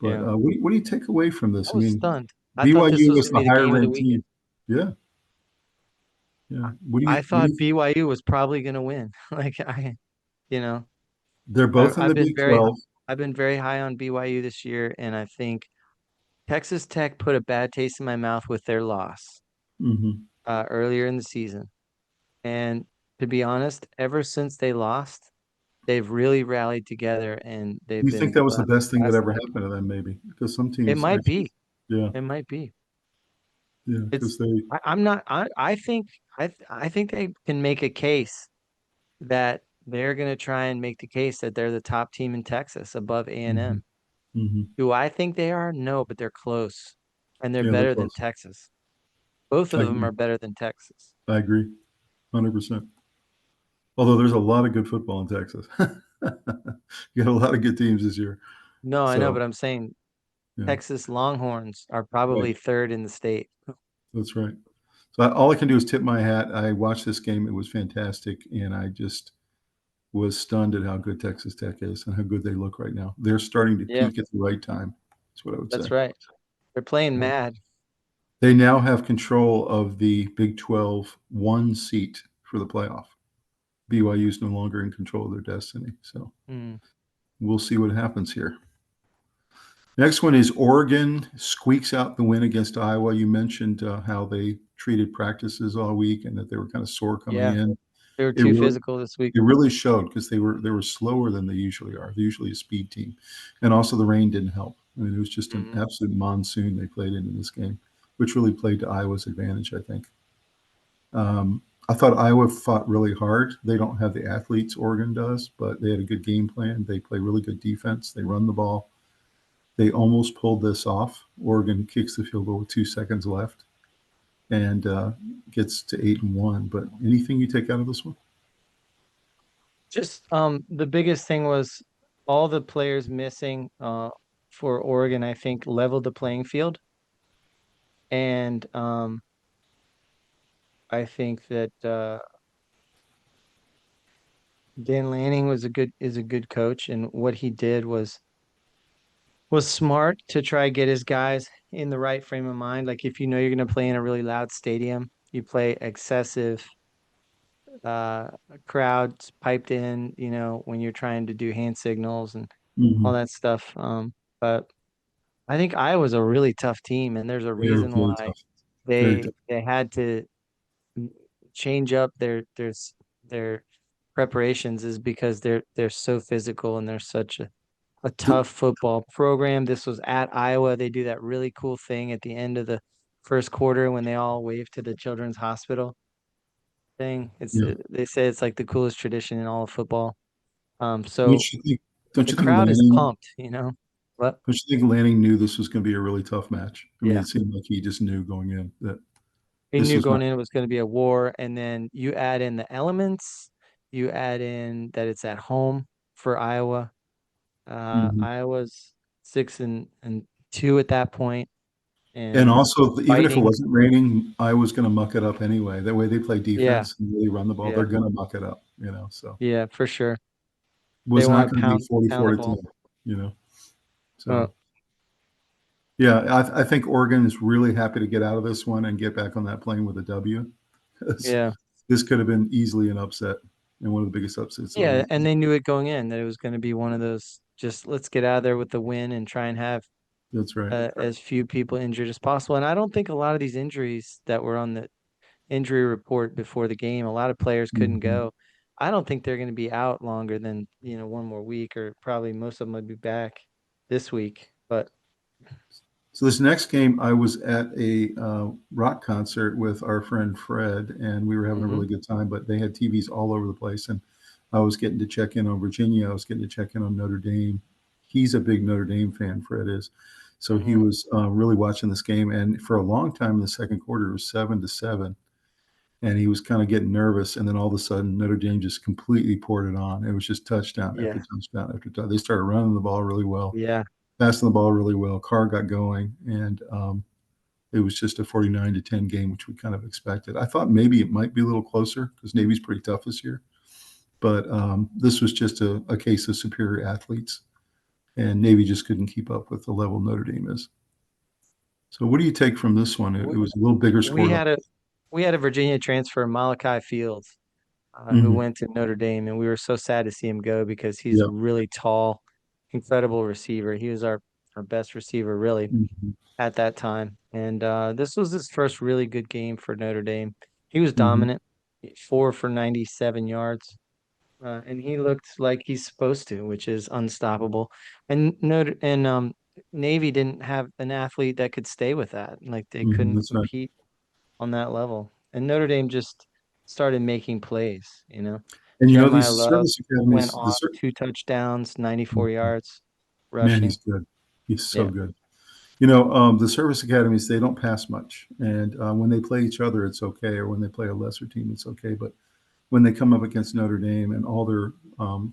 But Yeah, what do you take away from I this? I was mean, stunned. I thought this BYU was was going to the be the higher game of the ranked weekend. team. Yeah, yeah. I What do thought you? BYU was probably going to win. Like you know, They're both in I've the been Big 12. I've been very high on BYU this year, and I think Texas Tech put a bad taste in my mouth with their loss Hmm. earlier in the season. And to be honest, ever since they lost, they've really rallied together and they've You think been that was the best thing that ever fantastic. happened to them? Maybe because some It teams might actually, be. yeah, It might be. yeah, It's because they. I'm not I think I think they can make a case that they're going to try and make the case that they're the top team in Texas above Hmm. A&M. Hmm. Do I think they are? No, but they're close and they're Yeah, they're better than close. Texas. Both of I them agree. are better than Texas. I agree, 100%. Although there's a lot of good football in Texas. You got a lot of good teams this year. No, I know, So but I'm saying yeah, Texas Longhorns are right. probably third in the state. That's right. So all I can do is tip my hat. I watched this game. It was fantastic, and I just was stunned at how good Texas Tech is and how good they look right now. They're starting to Yeah, peak at the right time. That's what I would say. that's right. They're playing Yeah. mad. They now have control of the Big 12 one seat for the playoff. BYU is no longer in control of their destiny. So Mm, we'll see what happens here. Next one is Oregon squeaks out the win against Iowa. You mentioned how they treated practices all week and that they were kind of sore coming yeah. in. They were It too really, physical this week. it really showed because they were slower than they usually are. They're usually a speed team, and also the rain didn't help. I mean, it was just an Mhm. absolute monsoon they played in this game, which really played to Iowa's advantage, I think. I thought Iowa fought really hard. They don't have the athletes Oregon does, but they had a good game plan. They play really good defense. They run the ball. They almost pulled this off. Oregon kicks the field goal with 2 seconds left and gets to 8-1. But anything you take out of this one? Just the biggest thing was all the players missing for Oregon, I think, leveled the playing field. And I think that Dan Lanning is a good coach, and what he did was smart to try get his guys in the right frame of mind. Like if you know you're going to play in a really loud stadium, you play excessive uh crowds piped in, when you're trying to do hand signals and all Mm-hmm. that stuff. But I think Iowa's a really tough team, and there's a They were reason really why tough. Very they tough. they had to change up their preparations is because they're so physical and they're such a tough football program. This was at Iowa. They do that really cool thing at the end of the first quarter when they all wave to the children's hospital thing. Yeah. They say it's like the coolest tradition in all of football. Don't So you think? Don't the you think crowd is Lanning? pumped. What? Don't you think Lanning knew this was going to be a really tough match? I mean, Yeah. it seemed like he just knew going in that He this knew was not. going in it was going to be a war, and then you add in the elements, you add in that it's at home for Iowa. Mhm. Iowa's 6-2 at that point, And and also, even if it fighting. wasn't raining, I was going to muck it up anyway. That way, they play Yeah, defense and really run the ball. yeah, They're going to muck it up. So yeah, for sure. They was not want to going to be pound 44 the to ball. 10. You know. Uh, So yeah, I think Oregon is really happy to get out of this one and get back on that plane with a W. 'Cause yeah, this could have been easily an upset and one of the biggest upsets of the yeah, week. and they knew it going in that it was going to be one of those. Just let's get out of there with the win and try and have That's right. as few people injured as possible. And I don't think a lot of these injuries that were on the injury report before the game. A lot of players couldn't Mhm. go. I don't think they're going to be out longer than, one more week, or probably most of them would be back this week. But So this next game, I was at a rock concert with our friend Fred, and we were having a mhm, really good time. But they had TVs all over the place, and I was getting to check in on Virginia. I was getting to check in on Notre Dame. He's a big Notre Dame fan. Fred is, so he mhm, was really watching this game. And for a long time in the second quarter, it was 7-7, and he was kind of getting nervous. And then all of a sudden, Notre Dame just completely poured it on. It was just touchdown after yeah, touchdown after touchdown. They started running the ball really well, yeah, passing the ball really well. Carr got going, and it was just a 49-10 game, which we kind of expected. I thought maybe it might be a little closer because Navy's pretty tough this year, but this was just a case of superior athletes, and Navy just couldn't keep up with the level Notre Dame is. So, what do you take from this one? It we, was a little bigger we score. had a we had a Virginia transfer, Malachi Fields, who Mm-hmm. went to Notre Dame, and we were so sad to see him go because he's Yeah. really tall, incredible receiver. He was our best receiver, really, Mm-hmm. at that time. And this was his first really good game for Notre Dame. He was Mm-hmm. dominant, 4 for 97 yards, and he looked like he's supposed to, which is unstoppable. And Navy didn't have an athlete that could stay with that. Like they Mm-hmm. couldn't That's right. compete on that level. And Notre Dame just started making plays. And Jeremiah these Love service went academies, off 2 touchdowns, 94 Mhm. yards Man, he's rushing. good. He's so Yeah. good. The service academies, they don't pass much. And when they play each other, it's okay. Or when they play a lesser team, it's okay. But when they come up against Notre Dame and all their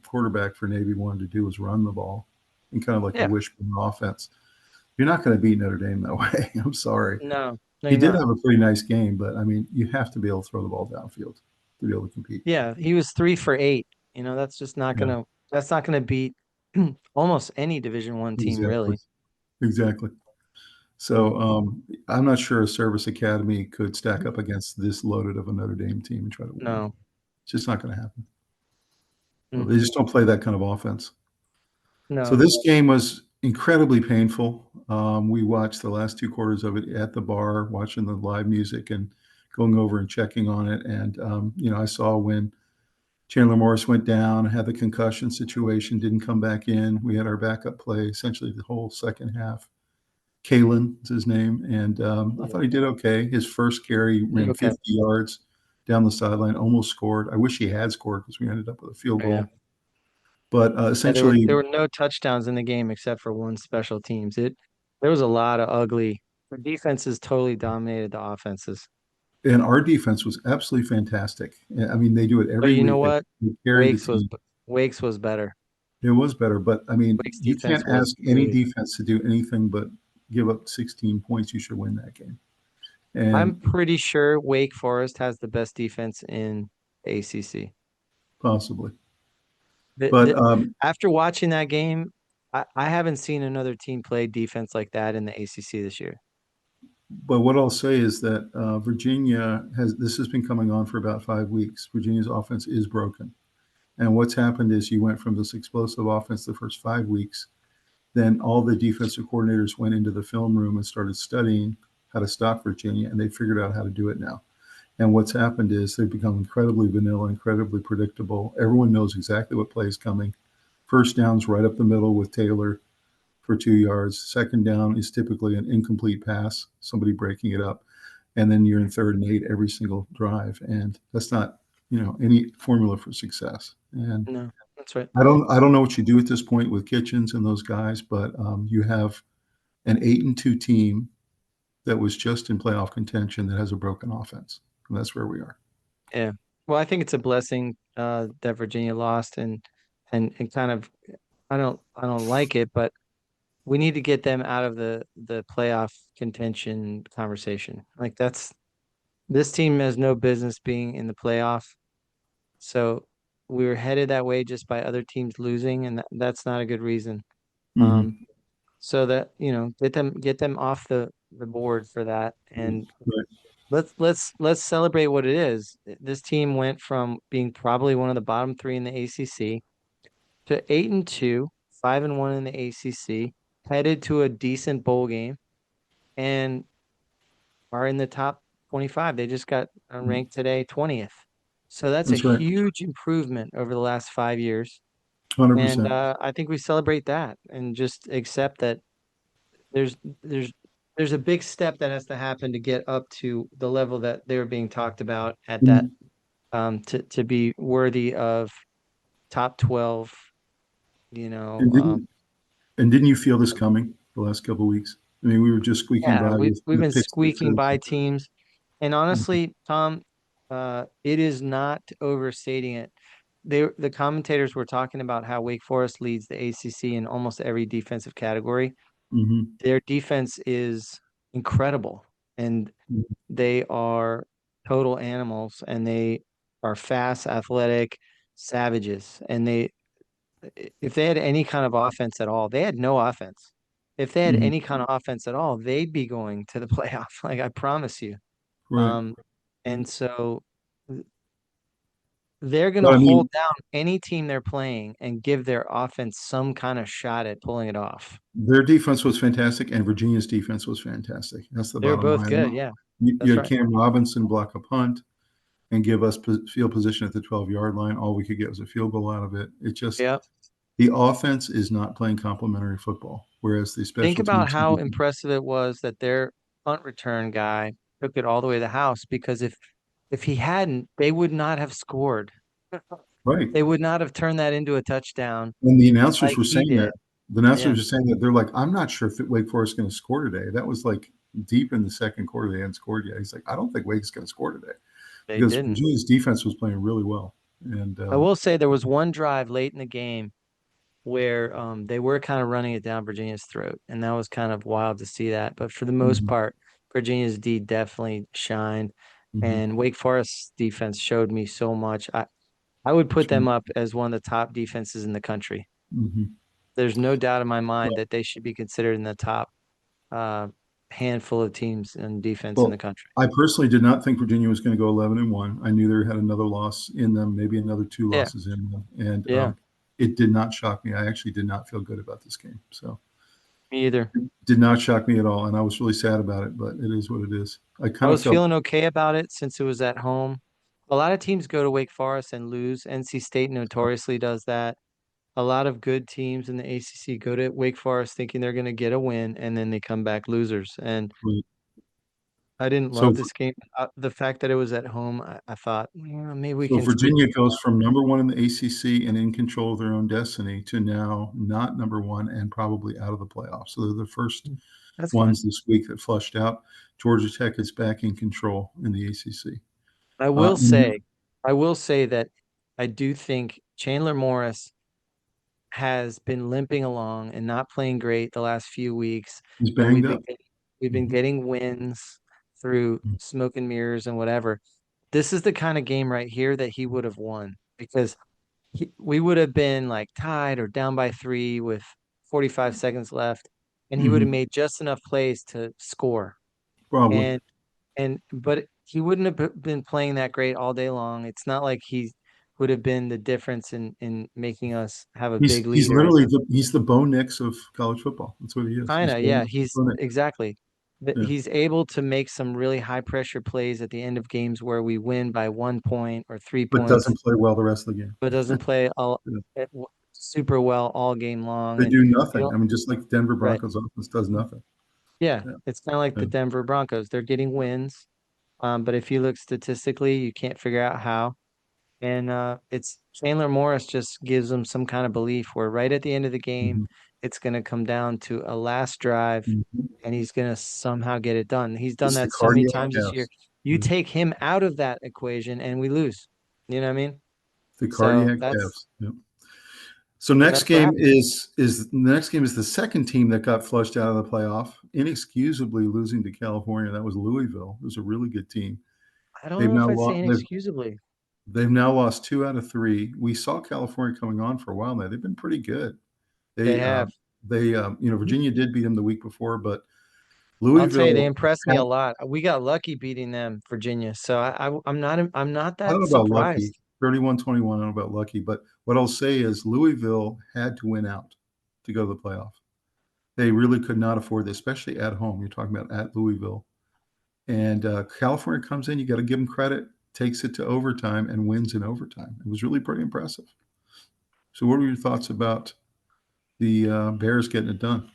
quarterback for Navy wanted to do was run the ball and kind of like a Yeah. wishbone offense, you're not going to beat Notre Dame that way. I'm sorry. No, no, He you're did not. have a pretty nice game, but I mean, you have to be able to throw the ball downfield to be able to compete. Yeah, he was 3 for 8. That's just not Yeah, gonna beat almost any Division 1 team, exactly. really. Exactly. So I'm not sure a service academy could stack up against this loaded of a Notre Dame team and try to win. No. It's just not going to happen. They Mm-mm. just don't play that kind of offense. So No. this game was incredibly painful. We watched the last 2 quarters of it at the bar, watching the live music and going over and checking on it. And I saw when Chandler Morris went down, had the concussion situation, didn't come back in. We had our backup play essentially the whole second half. Kalen is his name, and I thought he did okay. His first carry ran Okay. 50 yards down the sideline, almost scored. I wish he had scored because we ended up with a field goal. Yeah. But Yeah, essentially, there were no touchdowns in the game except for one special teams. There was a lot of ugly. The defenses totally dominated the offenses. and our defense was absolutely fantastic. I mean, they do it But every you know week. what? They carry the team. Wakes was better. It was better, but I mean, Wake's you defense can't was ask any crazy. defense to do anything but give up 16 points. You should win that game. I'm And pretty sure Wake Forest has the best defense in ACC. possibly. The, But the, After watching that game, I haven't seen another team play defense like that in the ACC this year. what I'll say is that Virginia has been coming on for about 5 weeks. Virginia's offense is broken. And what's happened is you went from this explosive offense the first 5 weeks. Then all the defensive coordinators went into the film room and started studying how to stop Virginia, and they figured out how to do it now. And what's happened is they've become incredibly vanilla, incredibly predictable. Everyone knows exactly what play is coming. First down's right up the middle with Taylor for 2 yards. Second down is typically an incomplete pass, somebody breaking it up. And then you're in 3rd and 8 every single drive. And that's not, any formula for success. And No, that's right. I don't know what you do at this point with Kitchens and those guys, but you have an 8-2 team that was just in playoff contention that has a broken offense. And that's where we are. Yeah. Well, I think it's a blessing that Virginia lost and kind of I don't like it, but we need to get them out of the playoff contention conversation. Like this team has no business being in the playoff. So we were headed that way just by other teams losing, and that's not a good reason. Mm-hmm. Um, so that, get them off the board for that. And Right. let's celebrate what it is. This team went from being probably one of the bottom three in the ACC to 8-2, 5-1 in the ACC, headed to a decent bowl game, and are in the top 25. They just got ranked today 20th. So that's a That's right. huge improvement over the last 5 years. And 100%. I think we celebrate that and just accept that there's there's there's a big step that has to happen to get up to the level that they're being talked about at that And, to be worthy of top 12, you know. and didn't and didn't you feel this coming the last couple of weeks? I mean, we were just squeaking Yeah, by we've with been Pitt State squeaking too. by teams. And honestly, Tom, it is not overstating it. The commentators were talking about how Wake Forest leads the ACC in almost every defensive category. Mm-hmm. Their defense is incredible, and they are total animals, and they are fast, athletic, savages. And if they had any kind of offense at all, they had no offense. If they had Mm-hmm. any kind of offense at all, they'd be going to the playoff. Like I promise you. Right. Um, and so they're going to But I hold mean, down any team they're playing and give their offense some kind of shot at pulling it off. their defense was fantastic, and Virginia's defense was fantastic. That's the They were bottom both line. good. Yeah, You that's had right. Cam Robinson block a punt and give us field position at the 12-yard line. All we could get was a field goal out of it. It just Yeah. the offense is not playing complementary football, whereas the Think special about teams. how impressive it was that their punt return guy took it all the way to the house because if he hadn't, they would not have scored. Right. They would not have turned that into a touchdown And the announcers like were he saying that. did. The announcers Yeah, were saying that they're like, I'm not sure if Wake Forest is going to score today. That was like deep in the second quarter. They hadn't scored yet. He's like, I don't think Wake's going to score today they because didn't. Virginia's defense was playing really well. And I will say there was one drive late in the game where they were kind of running it down Virginia's throat, and that was kind of wild to see that. But for the most mhm, part, Virginia's D definitely shined, mhm, and Wake Forest's defense showed me so much. I would put them up as one of the top defenses in the country. mhm. There's no doubt in my mind Well, that they should be considered in the top uh, handful of teams in defense in the well, country. I personally did not think Virginia was going to go 11-1. I knew they had another loss in them, maybe another two Yeah, losses in them, and yeah, it did not shock me. I actually did not feel good about this game, so me either. it did not shock me at all, and I was really sad about it. But it is what it is. I I kind of was felt feeling okay about it since it was at home. a lot of teams go to Wake Forest and lose. NC State notoriously does that. A lot of good teams in the ACC go to Wake Forest thinking they're going to get a win, and then they come back losers. And Right. I didn't So love this game. The fact that it was at home, I thought, maybe we So can squeak Virginia it goes out. from number one in the ACC and in control of their own destiny to now not number one and probably out of the playoffs. So they're the first That's fine. ones this week that flushed out. Georgia Tech is back in control in the ACC. I Uh, will and say, I will say that I do think Chandler Morris has been limping along and not playing great the last few weeks, he's and banged up. we've been Mhm. getting wins through smoke and mirrors and whatever. This is the kind of game right here that he would have won because we would have been like tied or down by 3 with 45 seconds left, and he would have Mhm. made just enough plays to score. Probably. And but he wouldn't have been playing that great all day long. It's not like he would have been the difference in making us have a big He's lead or literally anything. the Bo Nix of college football. That's what he is. He's Kinda, yeah, he's Bo Nix. exactly. Yeah. He's able to make some really high pressure plays at the end of games where we win by 1 point or three But points, doesn't play well the rest of the game. but doesn't play Yeah. super well all game long. They And do you nothing. know, I mean, just like Denver right. Broncos offense does nothing. Yeah, Yeah. it's kind of like Yeah. the Denver Broncos. They're getting wins, but if you look statistically, you can't figure out how. And it's Chandler Morris just gives them some kind of belief where right at the end of the game, Mhm. it's going to come down to a last drive Mhm. and he's going to somehow get it done. He's done It's the that so many cardiac times this year. calves. You Yeah. take him out of that equation and we lose. You know what I mean? The So cardiac calves. Yep. So next that's what game happened. is the next game is the second team that got flushed out of the playoff, inexcusably losing to California. That was Louisville. It was a really good team. I don't They've know if now I'd say lost. inexcusably. They've now lost 2 out of 3. We saw California coming on for a while now. They've been pretty good. They They have. Virginia did beat them the week before, but I'll tell you, they Louisville. impressed me Had, a lot. We got lucky beating them, Virginia. So I'm not I don't that know about lucky. surprised. 31-21. I don't know about lucky, but what I'll say is Louisville had to win out to go to the playoff. They really could not afford this, especially at home. You're talking about at Louisville. And California comes in, you got to give them credit, takes it to overtime and wins in overtime. It was really pretty impressive. So, what were your thoughts about the Bears getting it done?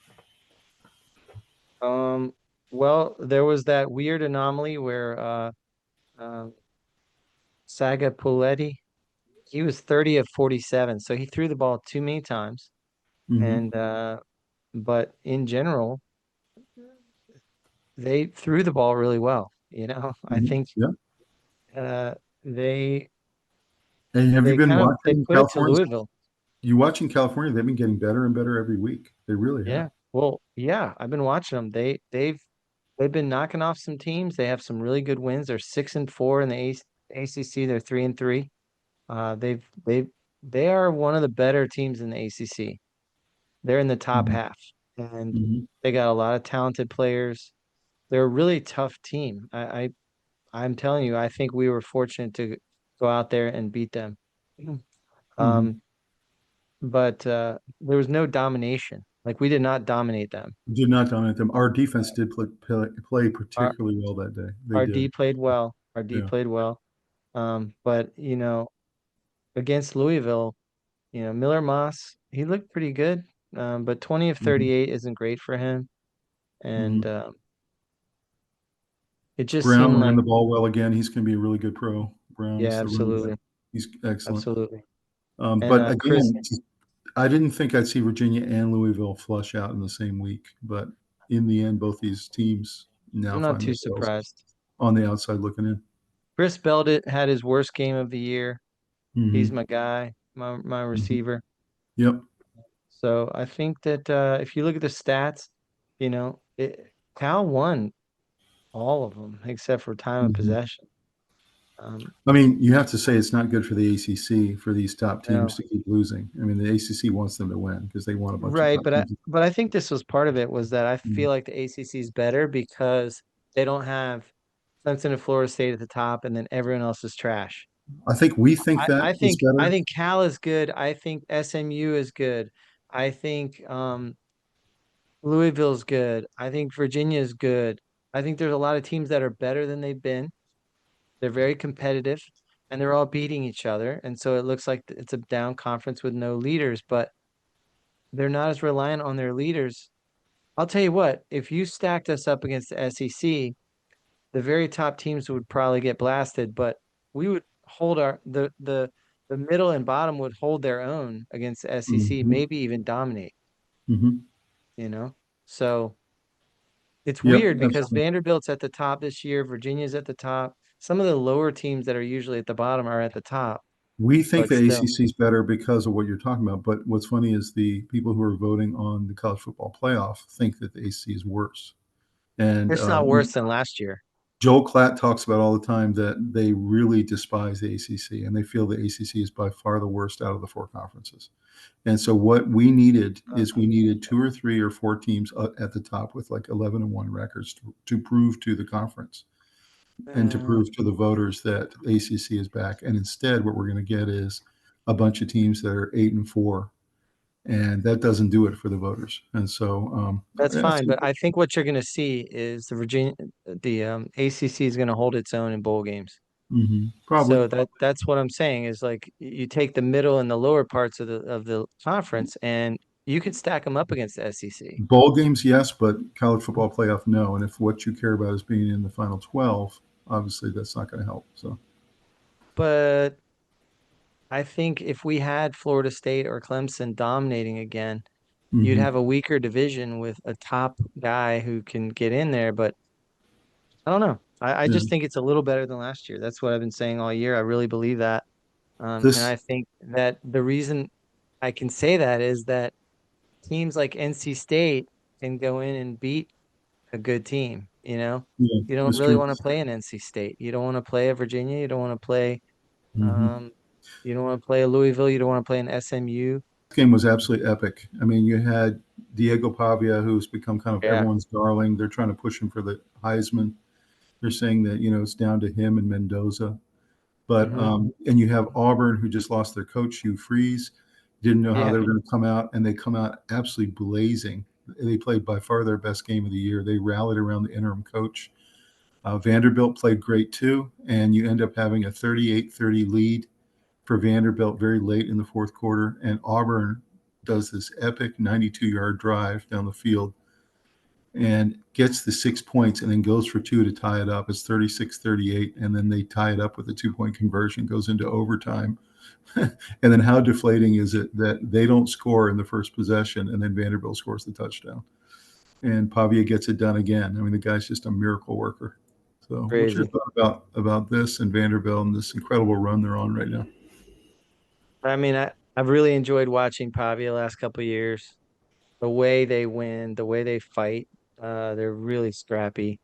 Um, well, there was that weird anomaly where uh, Saga Puletti, he was 30 of 47, so he threw the ball too many times. Mm-hmm. And but in general, they threw the ball really well. I Mm-hmm. think Yeah. uh, they And have you been they watching put it to California? Louisville. You watching California? They've been getting better and better every week. They really have. Yeah. Well, yeah, I've been watching them. They've been knocking off some teams. They have some really good wins. They're 6-4 in the ACC. They're 3-3. They are one of the better teams in the ACC. They're in the top Mm-hmm. half, and Mm-hmm. they got a lot of talented players. They're a really tough team. I'm telling you, I think we were fortunate to go out there and beat them. Mm-hmm. Um, but there was no domination. Like we did not dominate them. Did not dominate them. Our defense did play Our particularly well that day. They our did. D played well. Our D Yeah. played well. But against Louisville, Miller Moss, he looked pretty good. But 20 of Mm-hmm. 38 isn't great for him. Mm-hmm. And it just Brown seemed ran like, the ball well again. He's going to be a really good pro. yeah, Brown's the running back. absolutely. He's excellent. Absolutely. And But Chris, again, I didn't think I'd see Virginia and Louisville flush out in the same week. But in the end, both these teams now I'm not find too themselves surprised. on the outside looking in. Chris Beldit had his worst game of the year. He's Mm-hmm. my guy, my Mm-hmm. receiver. Yep. So I think that if you look at the stats, Cal won all of them except for time of Mm-hmm. possession. Um, I mean, you have to say it's not good for the ACC for these top teams no, to keep losing. I mean, the ACC wants them to win because they want a bunch of right, top teams. but I think this was part of it was that I Mhm. feel like the ACC is better because they don't have Clemson and Florida State at the top, and then everyone else is trash. I think we think I, that I is think I better. think Cal is good. I think SMU is good. I think Louisville's good. I think Virginia's good. I think there's a lot of teams that are better than they've been. They're very competitive. and they're all beating each other. And so it looks like it's a down conference with no leaders, but they're not as reliant on their leaders. I'll tell you what, if you stacked us up against the SEC, the very top teams would probably get blasted, but we would hold the middle and bottom would hold their own against the SEC, Mhm. maybe even dominate, Mhm. you know? So it's Yep, weird because absolutely. Vanderbilt's at the top this year, Virginia's at the top. Some of the lower teams that are usually at the bottom are at the top, We think but the still, ACC is better because of what you're talking about, but what's funny is the people who are voting on the college football playoff think that the ACC is worse. And it's not worse than last year. Joel Klatt talks about all the time that they really despise the ACC and they feel the ACC is by far the worst out of the four conferences. And so what we needed is we needed two or three or four teams at the top with like 11-1 records to prove to the conference and to Uh, prove to the voters that ACC is back. And instead, what we're going to get is a bunch of teams that are 8-4, and that doesn't do it for the voters. And so, that's yeah, fine, but I think what you're going to see is the ACC is going to hold its own in bowl games. probably So that's what I'm saying is like you take the middle and the lower parts of the conference and you could stack them up against the SEC. bowl games, yes, but college football playoff, no. And if what you care about is being in the final 12, obviously that's not going to help. So, But I think if we had Florida State or Clemson dominating again, you'd mhm. have a weaker division with a top guy who can get in there. But I don't know. I Yeah. just think it's a little better than last year. That's what I've been saying all year. I really believe that. And This I think that the reason I can say that is that teams like NC State can go in and beat a good team, you know? Yeah, You don't it's really true. want to play an NC State. You don't want to play a Virginia. You don't want to play Mhm. um you don't want to play a Louisville. You don't want to play an SMU. This game was absolutely epic. I mean, you had Diego Pavia, who's become kind of Yeah. everyone's darling. They're trying to push him for the Heisman. They're saying that, it's down to him and Mendoza. But Hmm. and you have Auburn, who just lost their coach, Hugh Freeze. Didn't know how Yeah. they were going to come out, and they come out absolutely blazing. They played by far their best game of the year. They rallied around the interim coach. Vanderbilt played great too, and you end up having a 38-30 lead for Vanderbilt very late in the fourth quarter. And Auburn does this epic 92-yard drive down the field and gets the 6 points and then goes for two to tie it up. It's 36-38. And then they tie it up with a 2 point conversion, goes into overtime. And then how deflating is it that they don't score in the first possession and then Vanderbilt scores the touchdown? And Pavia gets it done again. I mean, the guy's just a miracle worker. So, what's your Crazy. thought about this and Vanderbilt and this incredible run they're on right now? I mean, I've really enjoyed watching Pavia last couple of years. The way they win, the way they fight, they're really scrappy.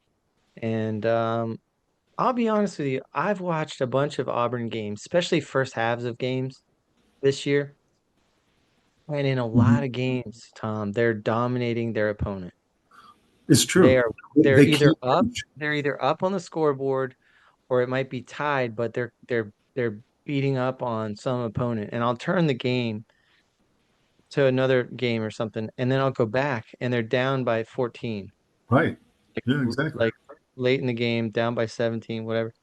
And I'll be honest with you, I've watched a bunch of Auburn games, especially first halves of games this year. And in a lot Mhm. of games, Tom, they're dominating their opponent. It's They true. are they're They either can't up, finish. they're either up on the scoreboard or it might be tied, but they're beating up on some opponent. And I'll turn the game to another game or something, and then I'll go back and they're down by 14. Right. Like Yeah, exactly. like late in the game, down by 17, whatever.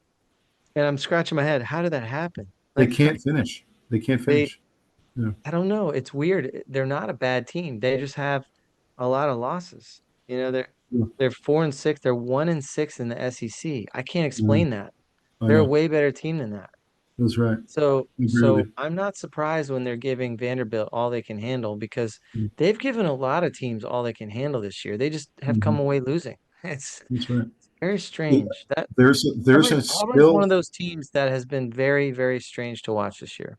And I'm scratching my head. How did that happen? They Like can't finish. They can't they finish. Yeah. I don't know. It's weird. They're not a bad team. They just have a lot of losses. You know, Yeah. they're 4-6. They're 1-6 in the SEC. I can't Yeah. explain that. I They're a know. way better team than that. That's right. So I agree with so you. I'm not surprised when they're giving Vanderbilt all they can handle because Mm. they've given a lot of teams all they can handle this year. They just have come Mhm. away losing. It's That's right. very Yeah. strange. That There's a Auburn's one skill of those teams that has been very, very strange to watch this year.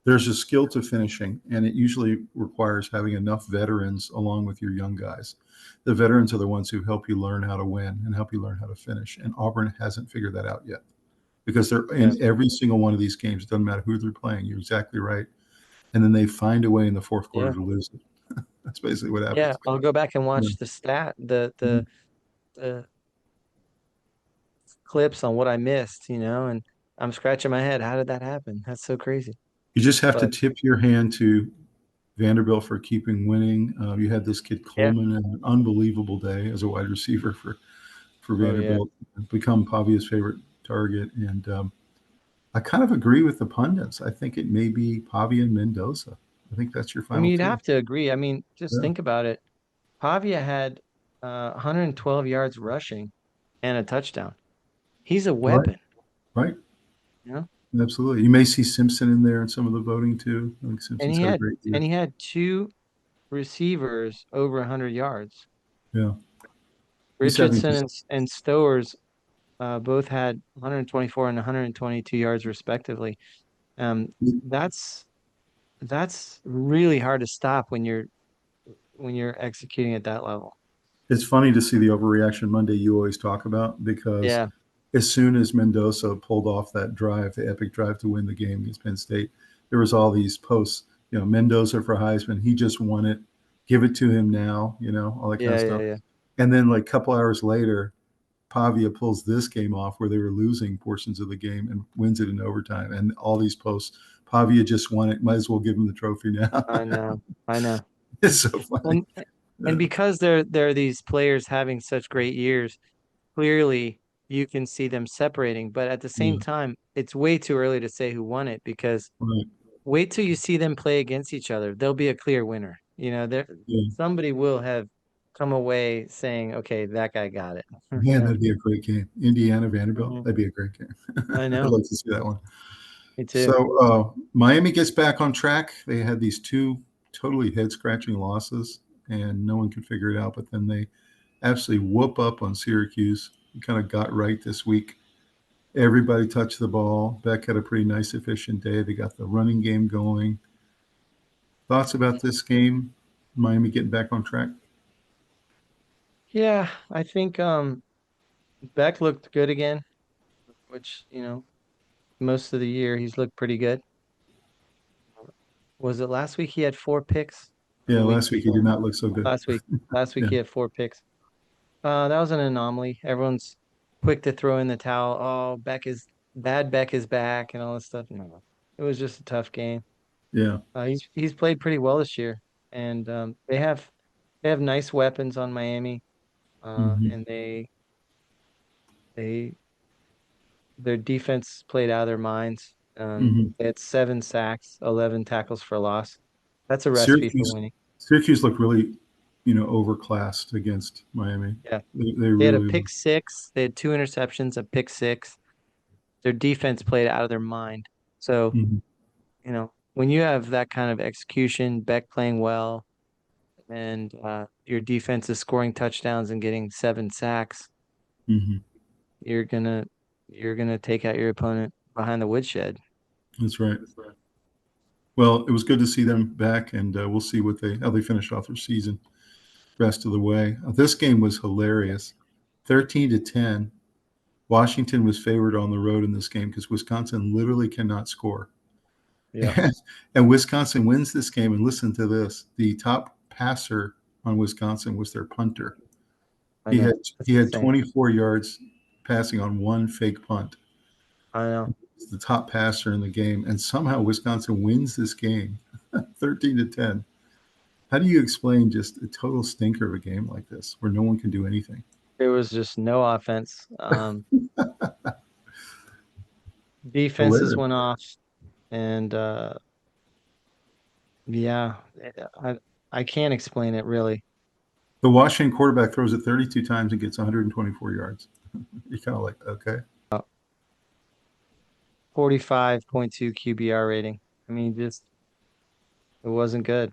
there's a skill to finishing, and it usually requires having enough veterans along with your young guys. The veterans are the ones who help you learn how to win and help you learn how to finish. And Auburn hasn't figured that out yet because they're Yeah. in every single one of these games. It doesn't matter who they're playing. You're exactly right. And then they find a way in the fourth quarter Yeah. to lose it. That's basically what Yeah. happens. I'll go back and Yeah. watch the stat, Mhm. the clips on what I missed, and I'm scratching my head. How did that happen? That's so crazy. You just have to But tip your hand to Vanderbilt for keeping winning. You had this kid yeah. Coleman had an unbelievable day as a wide receiver for Oh yeah. Vanderbilt, become Pavia's favorite target. And I kind of agree with the pundits. I think it may be Pavia and Mendoza. I think that's your I mean, final you'd two. have to agree. I mean, just Yeah. think about it. Pavia had 112 yards rushing and a touchdown. He's a Right. weapon, Right. you know? Absolutely. You may see Simpson in there in some of the voting too. I think And Simpson's he had a had great and year. he had two receivers over 100 yards. Yeah. He's having Richardson just and Stowers both had 124 and 122 yards respectively. Um, that's that's really hard to stop when you're executing at that level. it's funny to see the overreaction Monday you always talk about because Yeah, as soon as Mendoza pulled off that drive, the epic drive to win the game against Penn State, there was all these posts, Mendoza for Heisman. He just won it. Give it to him now, all that kind of yeah, yeah, stuff. yeah. And then like a couple hours later, Pavia pulls this game off where they were losing portions of the game and wins it in overtime. And all these posts, Pavia just won it. Might as well give him the trophy now. I know, I know. It's so funny. Well, and because they're these players having such great years, clearly you can see them separating. But at the same Yeah, time, it's way too early to say who won it because right. wait till you see them play against each other. There'll be a clear winner. There Yeah. somebody will have come away saying, "Okay, that guy got it." You Man, know. that'd be a great game. Indiana, Vanderbilt. Mhm. That'd be a great game. I I'd know. like to see that one. Me too. So Miami gets back on track. They had these two totally head scratching losses, and no one could figure it out. But then they absolutely whoop up on Syracuse. Kind of got right this week. Everybody touched the ball. Beck had a pretty nice, efficient day. They got the running game going. Thoughts about this game? Miami getting back on track? Yeah, I think Beck looked good again, which, most of the year he's looked pretty good. Was it last week he had four picks or Yeah, the week last week he before? did not look so good. Last week. Last week Yeah, he had four picks. That was an anomaly. Everyone's quick to throw in the towel. Oh, Beck is back and all this stuff. No, it was just a tough game. yeah. He's played pretty well this year, and they have nice weapons on Miami, Hmm. and they their defense played out of their minds. Hmm. They had 7 sacks, 11 tackles for loss. That's a recipe for Syracuse, winning. Syracuse looked really, overclassed against Miami. Yeah, They they had a really pick six. They had two interceptions, a pick six. Their defense played out of their mind. So, Mhm. when you have that kind of execution, Beck playing well, and your defense is scoring touchdowns and getting 7 sacks, Mhm. you're gonna you're gonna take out your opponent behind the woodshed. That's right. Well, it was good to see them back, and we'll see how they finish off their season rest of the way. This game was hilarious, 13-10. Washington was favored on the road in this game because Wisconsin literally cannot score, Yeah, and Wisconsin wins this game. And listen to this: the top passer on Wisconsin was their punter. I He had know. That's he had insane. 24 yards passing on one fake punt. I know. He's the top passer in the game, and somehow Wisconsin wins this game, 13-10. How do you explain just a total stinker of a game like this, where no one can do anything? There was just no offense. Defenses Hilarious. went off, and yeah, I I can't explain it really. The Washington quarterback throws it 32 times and gets 124 yards. You're kind of like, okay, 45.2 QBR rating. I mean, just it wasn't good.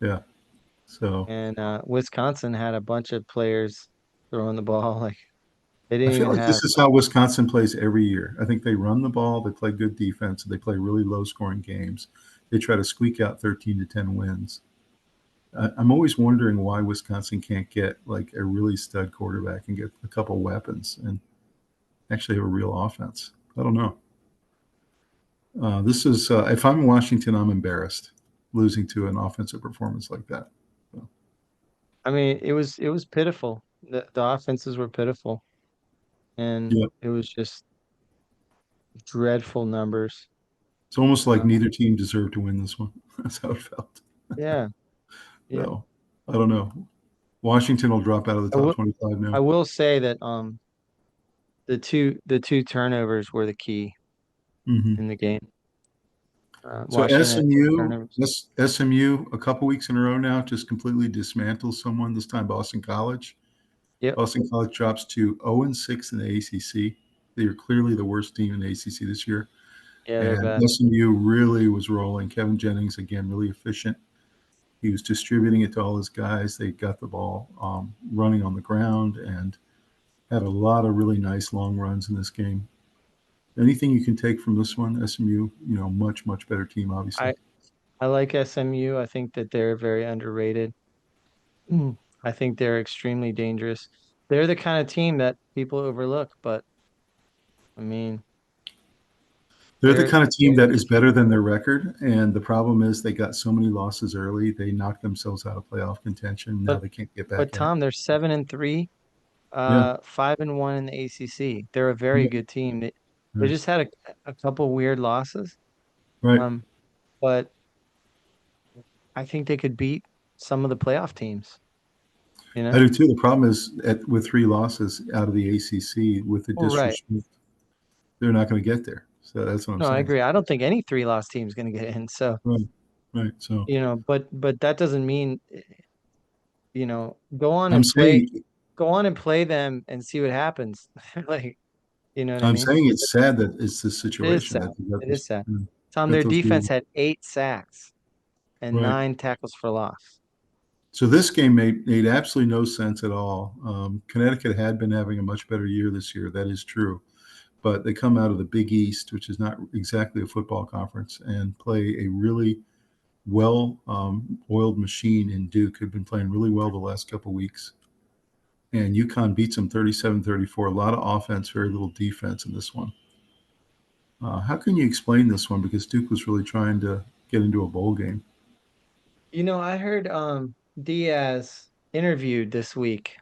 yeah. So And Wisconsin had a bunch of players throwing the ball. Like they I didn't feel even like have. this is how Wisconsin plays every year. I think they run the ball, they play good defense, they play really low scoring games. They try to squeak out 13-10 wins. I'm always wondering why Wisconsin can't get like a really stud quarterback and get a couple weapons and actually have a real offense. I don't know. This is if I'm Washington, I'm embarrassed losing to an offensive performance like that. So, I mean, it was pitiful. The offenses were pitiful, and yeah, it was just dreadful numbers. it's almost like Uh, neither team deserved to win this one. That's how it felt. yeah, yeah. So I don't know. Washington will drop out of the I top will 25 I now. will say that the two turnovers were the key. Mhm. in the game. So Washington had 10 SMU, turnovers. SMU, a couple weeks in a row now, just completely dismantles someone. This time, Boston College. Yep. Boston College drops to 0-6 in the ACC. They are clearly the worst team in the ACC this year. Yeah, they're And bad. SMU really was rolling. Kevin Jennings, again, really efficient. He was distributing it to all his guys. They got the ball running on the ground and had a lot of really nice long runs in this game. Anything you can take from this one, SMU, much, much better team, obviously. I I like SMU. I think that they're very underrated. I think they're extremely dangerous. They're the kind of team that people overlook, but I mean, They're the kind of team they're that is better than their record. And the problem is they got so many losses early. They knocked themselves out of playoff contention. Now but they can't get back but in it. Tom, they're 7-3, Yeah. 5-1 in the ACC. They're a very Yeah. good team. They Right. just had a couple weird losses. Right. Um, but I think they could beat some of the playoff teams, you I know? do too. The problem is with three losses out of the ACC with the Well, right. disrespect, they're not going to get there. So that's what I'm No, I saying. agree. I don't think any three-loss team is going to get in. So, Right. Right. So but that doesn't mean, go on I'm and play, saying go on and play them and see what happens. Like, you know what I I'm mean? saying it's sad that it's this It is situation sad. that they got It is sad. Tom, got their those defense really had 8 sacks and right. 9 tackles for loss. So this game made absolutely no sense at all. Connecticut had been having a much better year this year. That is true. But they come out of the Big East, which is not exactly a football conference, and play a really well oiled machine in Duke, who've been playing really well the last couple of weeks. And UConn beats them 37-34. A lot of offense, very little defense in this one. How can you explain this one? Because Duke was really trying to get into a bowl game. I heard Diaz interviewed this week,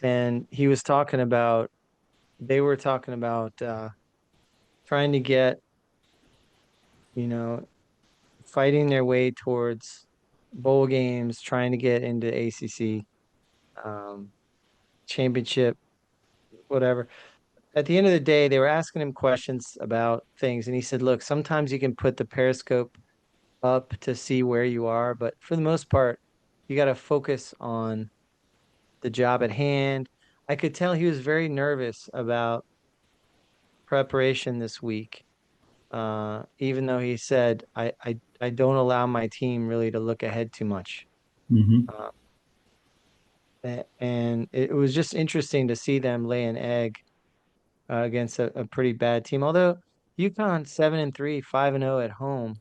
and they were talking about trying to get, you know, fighting their way towards bowl games, trying to get into ACC um, championship, whatever. At the end of the day, they were asking him questions about things, and he said, "Look, sometimes you can put the periscope up to see where you are, but for the most part, you got to focus on the job at hand." I could tell he was very nervous about preparation this week, even though he said, I don't allow my team really to look ahead too much. Mm-hmm. Uh, and it was just interesting to see them lay an egg against a pretty bad team. Although UConn 7-3, 5-0 at home.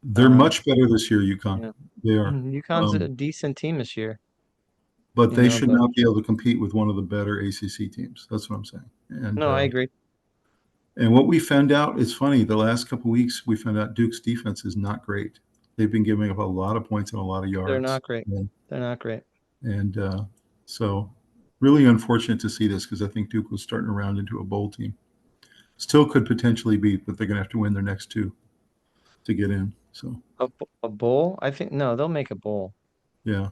They're Um, much better this year, UConn. you know, They are. UConn's a decent team this year, But they should but not be able to compete with one of the better ACC teams. That's what I'm saying. And no, I agree. what we found out, it's funny, the last couple of weeks, we found out Duke's defense is not great. They've been giving up a lot of points and a lot of They're yards. not great. They're not great. And so, really unfortunate to see this because I think Duke was starting to round into a bowl team. Still could potentially beat, but they're going to have to win their next two to get in. So, A bowl? I think no, they'll make a bowl. yeah,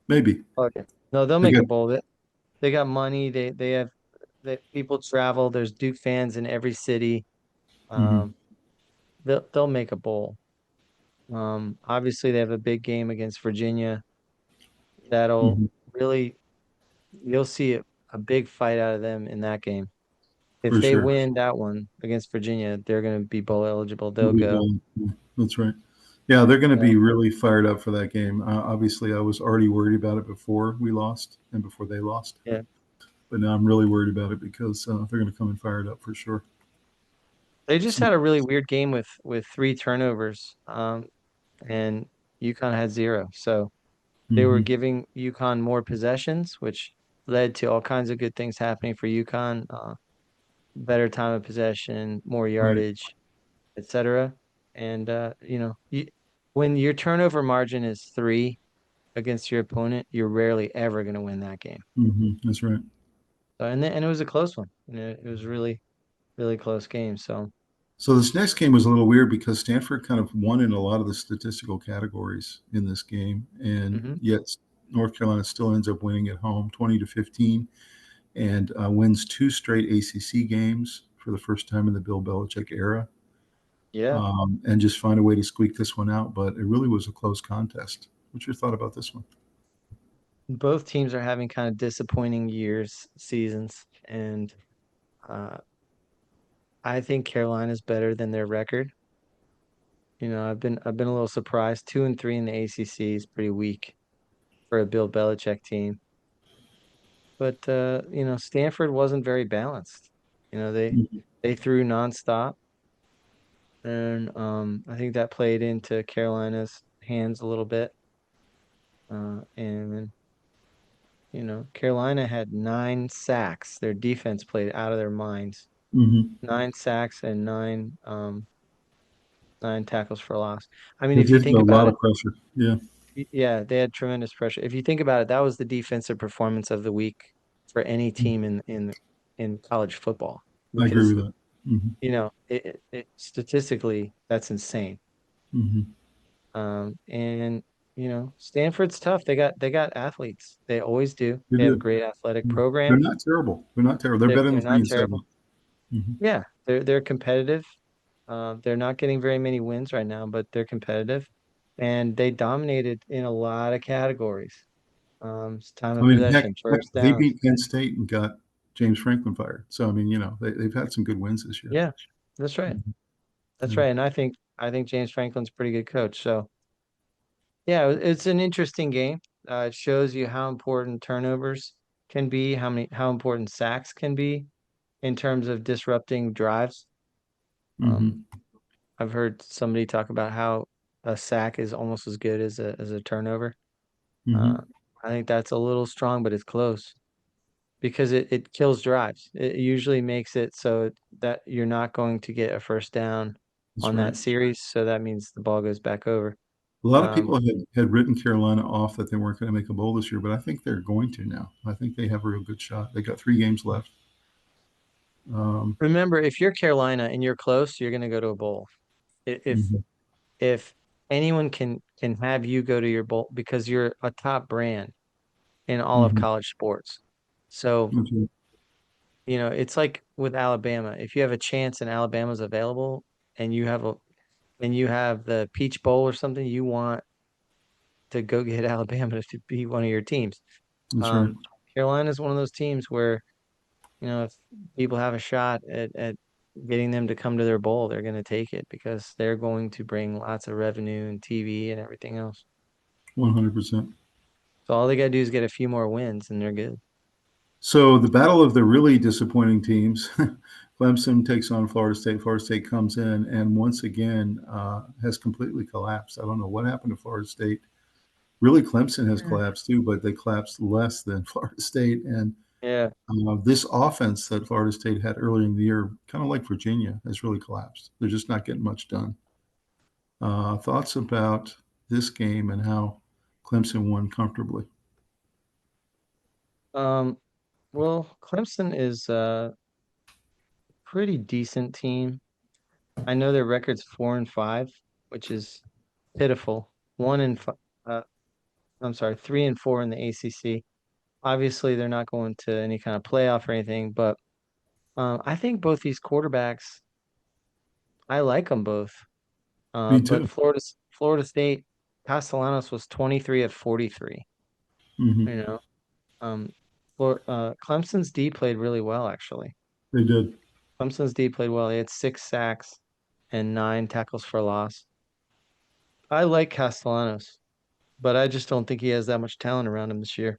maybe. Okay. No, they'll They make a got, bowl. They got money. They have people travel. There's Duke fans in every city. mhm, Um, they'll make a bowl. Obviously they have a big game against Virginia. That'll mhm, really you'll see a big fight out of them in that game. If for they sure. win that one against Virginia, they're going to be bowl eligible. We'll They'll be go. bowling. Yeah, that's right. Yeah, they're going to Yeah. be really fired up for that game. Obviously, I was already worried about it before we lost and before they lost. Yeah. But now I'm really worried about it because they're going to come in fired up for sure. They just So, had a really weird game with 3 turnovers. And UConn had 0. So they were mhm, giving UConn more possessions, which led to all kinds of good things happening for UConn. Better time of possession, more right. yardage, etc. And when your turnover margin is 3 against your opponent, you're rarely ever going to win that game. That's right. So, and it was a close one. It was really, really close game. So, So this next game was a little weird because Stanford kind of won in a lot of the statistical categories in this game, and mhm. yet North Carolina still ends up winning at home, 20-15, and wins two straight ACC games for the first time in the Bill Belichick era, Yeah. and just find a way to squeak this one out. But it really was a close contest. What's your thought about this one? Both teams are having kind of disappointing seasons, and uh, I think Carolina's better than their record. I've been a little surprised. 2-3 in the ACC is pretty weak for a Bill Belichick team. But Stanford wasn't very balanced. You know, they Mhm. they threw nonstop, and I think that played into Carolina's hands a little bit. And Carolina had 9 sacks. Their defense played out of their minds. Mhm. 9 sacks and nine tackles for loss. I mean, They if you did feel think a about lot it, of pressure. Yeah, yeah, they had tremendous pressure. If you think about it, that was the defensive performance of the week for any team in college football I agree because with that. Hmm. statistically that's insane. Hmm. And Stanford's tough. They got athletes. They always do. They They have a did. great athletic Yeah. They're program. not terrible. They're not terrible. They're They're better than they're three not and seven. terrible. Hmm. Yeah, they're competitive. They're not getting very many wins right now, but they're competitive, and they dominated in a lot of categories. It's time I of mean, possession, heck, first they downs. beat Penn State and got James Franklin fired. So I mean, they've had some good wins this year. Yeah, that's right. Mhm. That's Yeah. right. And I think James Franklin's a pretty good coach. So yeah, it's an interesting game. It shows you how important turnovers can be, how important sacks can be in terms of disrupting drives. Um, Hmm. I've heard somebody talk about how a sack is almost as good as a turnover. Uh, Hmm. I think that's a little strong, but it's close because it kills drives. It usually makes it so that you're not going to get a first down That's on right. that series, so that means the ball goes back over. A lot of Um, people had written Carolina off that they weren't going to make a bowl this year, but I think they're going to now. I think they have a real good shot. They got 3 games left. Um, Remember, if you're Carolina and you're close, you're going to go to a bowl. If mhm. if anyone can have you go to your bowl because you're a top brand in all of Mhm. college sports. So, Okay. it's like with Alabama. If you have a chance and Alabama's available and you have the Peach Bowl or something, you want to go get Alabama to be one of your teams. That's right. Um, Carolina is one of those teams where, if people have a shot at getting them to come to their bowl, they're going to take it because they're going to bring lots of revenue and TV and everything else. 100%. So all they got to do is get a few more wins and they're good. So the battle of the really disappointing teams, Clemson takes on Florida State. Florida State comes in and once again has completely collapsed. I don't know what happened to Florida State. Really, Clemson has Mm. collapsed too, but they collapsed less than Florida State. And Yeah. this offense that Florida State had earlier in the year, kind of like Virginia, has really collapsed. They're just not getting much done. Thoughts about this game and how Clemson won comfortably? Um, well, Clemson is a pretty decent team. I know their record's 4-5, which is pitiful. One and five, I'm sorry, 3-4 in the ACC. Obviously, they're not going to any kind of playoff or anything, but I think both these quarterbacks, I like them both. Me But too. Florida State, Castellanos was 23 of 43. Hmm. You know, um, Clemson's D played really well, actually. They did. Clemson's D played well. They had 6 sacks and 9 tackles for loss. I like Castellanos, but I just don't think he has that much talent around him this year.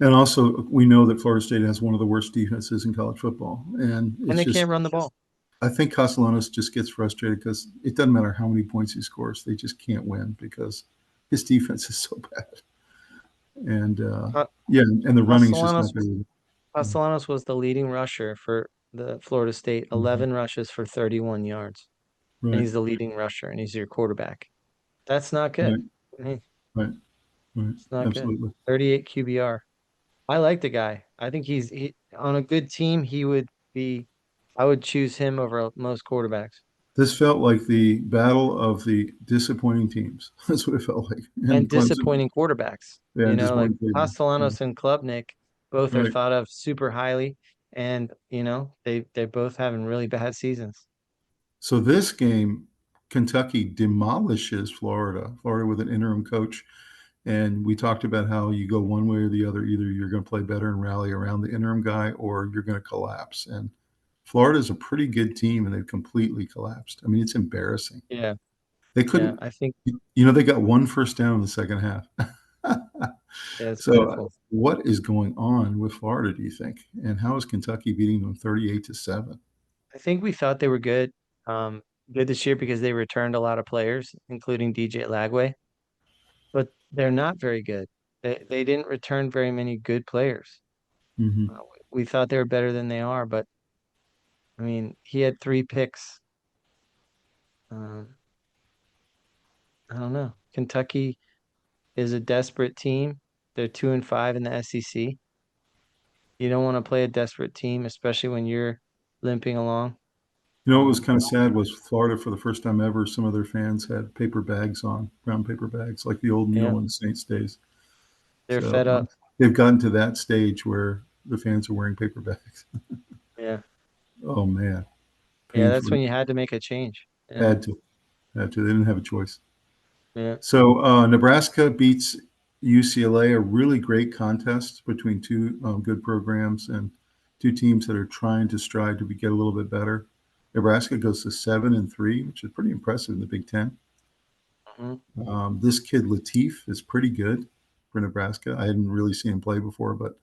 And also, we know that Florida State has one of the worst defenses in college football. And And it's they just, can't run the ball. I think Castellanos just gets frustrated because it doesn't matter how many points he scores, they just can't win because his defense is so bad. And Uh, yeah, and the running's just Castellanos not there. Castellanos was the leading rusher for the Florida State, Mhm. 11 rushes for 31 yards. And Right, he's the leading rusher and he's your quarterback. That's not good. right, Hey, right, right. it's not good. Absolutely. 38 QBR. I like the guy. I think he on a good team, I would choose him over most quarterbacks. This felt like the battle of the disappointing teams. That's what it felt like. And And Clemson, disappointing quarterbacks. yeah, Like disappointing. Yeah, Castellanos and Klubnik, both are right. thought of super highly. and they're both having really bad seasons. So this game, Kentucky demolishes Florida. Florida with an interim coach. And we talked about how you go one way or the other. Either you're going to play better and rally around the interim guy, or you're going to collapse. And Florida is a pretty good team, and they've completely collapsed. I mean, it's embarrassing. Yeah, They yeah, couldn't, I think they got one first down in the second half. yeah, it's So, pitiful. what is going on with Florida, do you think? And how is Kentucky beating them 38-7? I think we thought they were um, good this year because they returned a lot of players, including DJ Lagway, but they're not very good. They didn't return very many good players. Mm-hmm. We thought they were better than they are, but I mean, he had 3 picks. Um, I don't know. Kentucky is a desperate team. They're 2-5 in the SEC. You don't want to play a desperate team, especially when you're limping along. What was kind of sad was Florida, for the first time ever, some of their fans had paper bags on, brown paper bags, like the old Yeah, New Orleans Saints days. they're So fed up. they've gotten to that stage where the fans are wearing paper bags. Yeah. Oh man, Yeah, that's when painfully you had to make a change. Yeah. had to, had to. They didn't have a choice. Yeah. So Nebraska beats UCLA, a really great contest between two good programs and two teams that are trying to strive to get a little bit better. Nebraska goes to 7-3, which is pretty impressive in the Big Ten. Mhm. This kid Latif is pretty good for Nebraska. I hadn't really seen him play before, but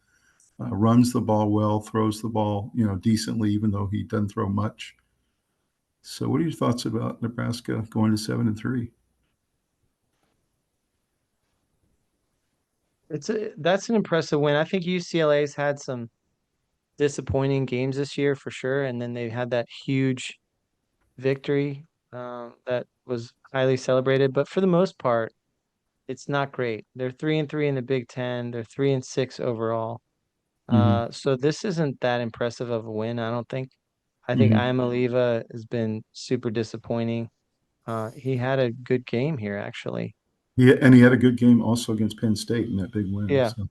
runs the ball well, throws the ball, decently, even though he doesn't throw much. So, what are your thoughts about Nebraska going to 7-3? That's an impressive win. I think UCLA's had some disappointing games this year for sure, and then they had that huge victory that was highly celebrated. But for the most part, it's not great. They're 3-3 in the Big Ten. They're 3-6 overall. Mm-hmm. So this isn't that impressive of a win, I don't think. I think Mm-hmm. Iamaliva has been super disappointing. He had a good game here, actually. And he had a good game also against Penn State in that big win. Yeah, So,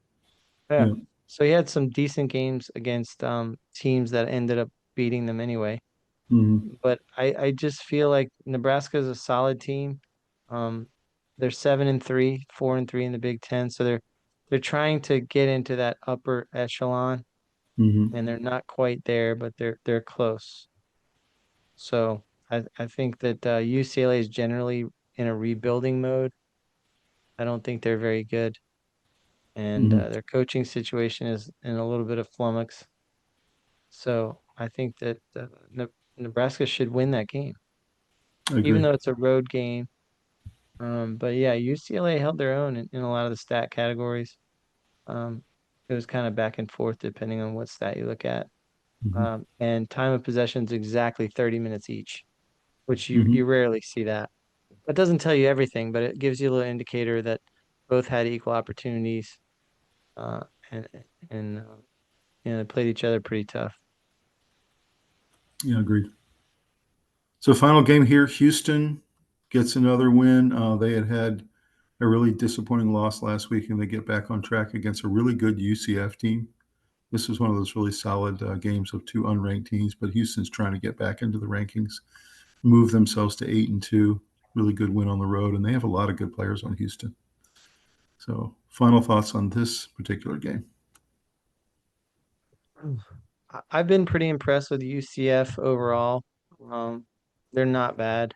yeah. yeah. So he had some decent games against teams that ended up beating them anyway. Mm-hmm. But I just feel like Nebraska is a solid team. Um, they're 7-3, 4-3 in the Big Ten, so they're trying to get into that upper echelon, Mm-hmm. and they're not quite there, but they're close. So I think that UCLA is generally in a rebuilding mode. I don't think they're very good, and Mm-hmm. their coaching situation is in a little bit of flummox. So I think that Nebraska should win that game, I even agree. though it's a road game. But yeah, UCLA held their own in a lot of the stat categories. Um, it was kind of back and forth depending on what stat you look at. Mm-hmm. And time of possession is exactly 30 minutes each, which you Mm-hmm. you rarely see that. That doesn't tell you everything, but it gives you a little indicator that both had equal opportunities, uh, and and they played each other pretty tough. Yeah, agreed. So, final game here, Houston gets another win. They had a really disappointing loss last week, and they get back on track against a really good UCF team. This is one of those really solid games of two unranked teams, but Houston's trying to get back into the rankings, move themselves to 8-2. Really good win on the road, and they have a lot of good players on Houston. So, final thoughts on this particular game? I've been pretty impressed with UCF overall. Um, they're not bad.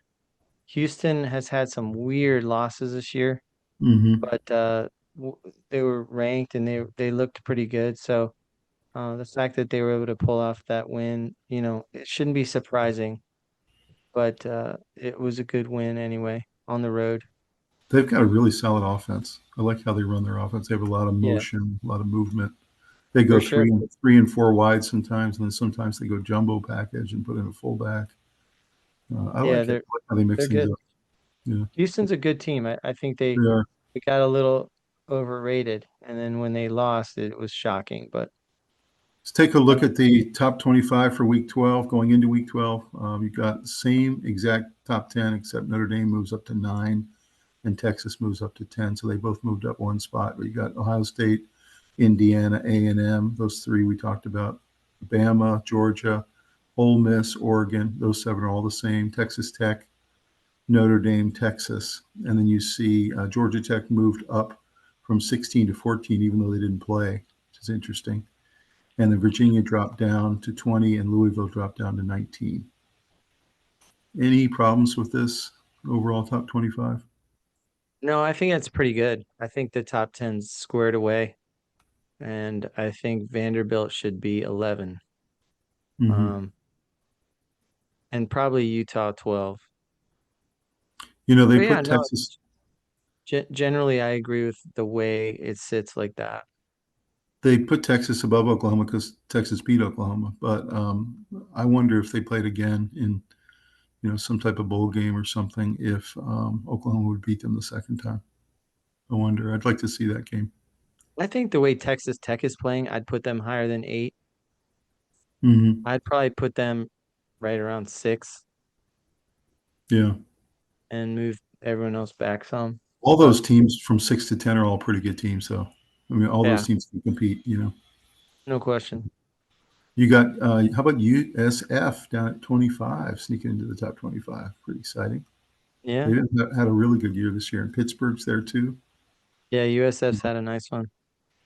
Houston has had some weird losses this year, Mm-hmm. but they were ranked and they looked pretty good. So the fact that they were able to pull off that win, it shouldn't be surprising, but it was a good win anyway on the road. They've got a really solid offense. I like how they run their offense. They have a lot of Yeah, motion, a lot of movement. They go for three sure. and three and four wide sometimes, and then sometimes they go jumbo package and put in a fullback. I Yeah, like it. I like how they mix they're things good. up. Yeah, Houston's a good team. I think they are. they got a little overrated, and then when they lost, it was shocking. But Let's take a I look don't. at the top 25 for Week 12. Going into Week 12, you've got the same exact top 10, except Notre Dame moves up to 9 and Texas moves up to 10. So they both moved up one spot. But you got Ohio State, Indiana, A&M. Those three we talked about. Bama, Georgia, Ole Miss, Oregon. Those 7 are all the same. Texas Tech, Notre Dame, Texas. And then you see Georgia Tech moved up from 16 to 14, even though they didn't play, which is interesting. And then Virginia dropped down to 20 and Louisville dropped down to 19. Any problems with this overall top 25? No, I think that's pretty good. I think the top 10's squared away, and I think Vanderbilt should be 11. Mm-hmm. And probably Utah 12. They But yeah, put no, Texas. generally I agree with the way it sits like that. They put Texas above Oklahoma because Texas beat Oklahoma. But I wonder if they played again in some type of bowl game or something, if Oklahoma would beat them the second time. I wonder. I'd like to see that game. I think the way Texas Tech is playing, I'd put them higher than 8. Mm-hmm. I'd probably put them right around 6 Yeah. and move everyone else back some. All But those teams from 6 to 10 are all pretty good teams, though. I mean, all those yeah, teams can compete. no question. You got, how about USF down at 25, sneaking into the top 25? Pretty exciting. Yeah. They had a really good year this year, and Pittsburgh's there too. Yeah, USF's had a nice one.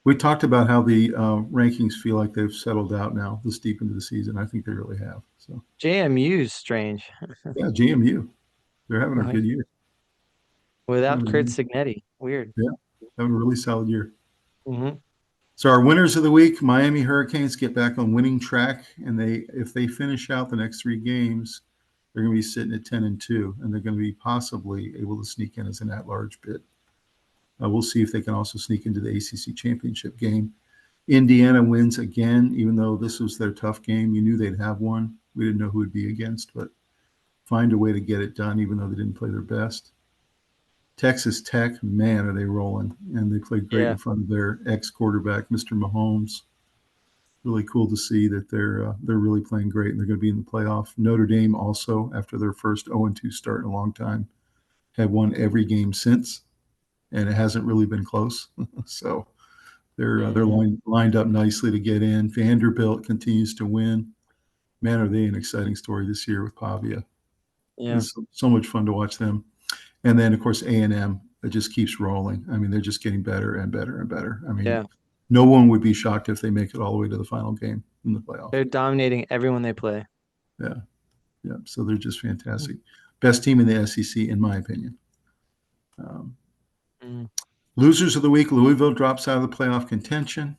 We talked about how the rankings feel like they've settled out now this deep into the season. I think they really have. So, JMU's strange. yeah, GMU, they're having a Like good year. without Kurt Mhm. Signetti. Weird. Yeah, having a really solid year. Hmm. So our winners of the week, Miami Hurricanes, get back on winning track, and if they finish out the next 3 games, they're going to be sitting at 10-2, and they're going to be possibly able to sneak in as an at-large bid. We'll see if they can also sneak into the ACC championship game. Indiana wins again, even though this was their tough game. You knew they'd have one. We didn't know who it'd be against, but find a way to get it done, even though they didn't play their best. Texas Tech, man, are they rolling. And they played great Yeah. in front of their ex-quarterback, Mr. Mahomes. Really cool to see that they're really playing great, and they're going to be in the playoff. Notre Dame also, after their first 0-2 start in a long time, have won every game since, and it hasn't really been close. So they're lined up nicely to get in. Vanderbilt continues to win. Man, are they an exciting story this year with Pavia. Yeah. It's so much fun to watch them. And then, of course, A&M, it just keeps rolling. I mean, they're just getting better and better and better. I mean, Yeah. no one would be shocked if they make it all the way to the final game in the playoff. They're dominating everyone they play. Yeah. Yeah. So they're just fantastic. Best team in the SEC, in my opinion. Losers of the week, Louisville drops out of the playoff contention.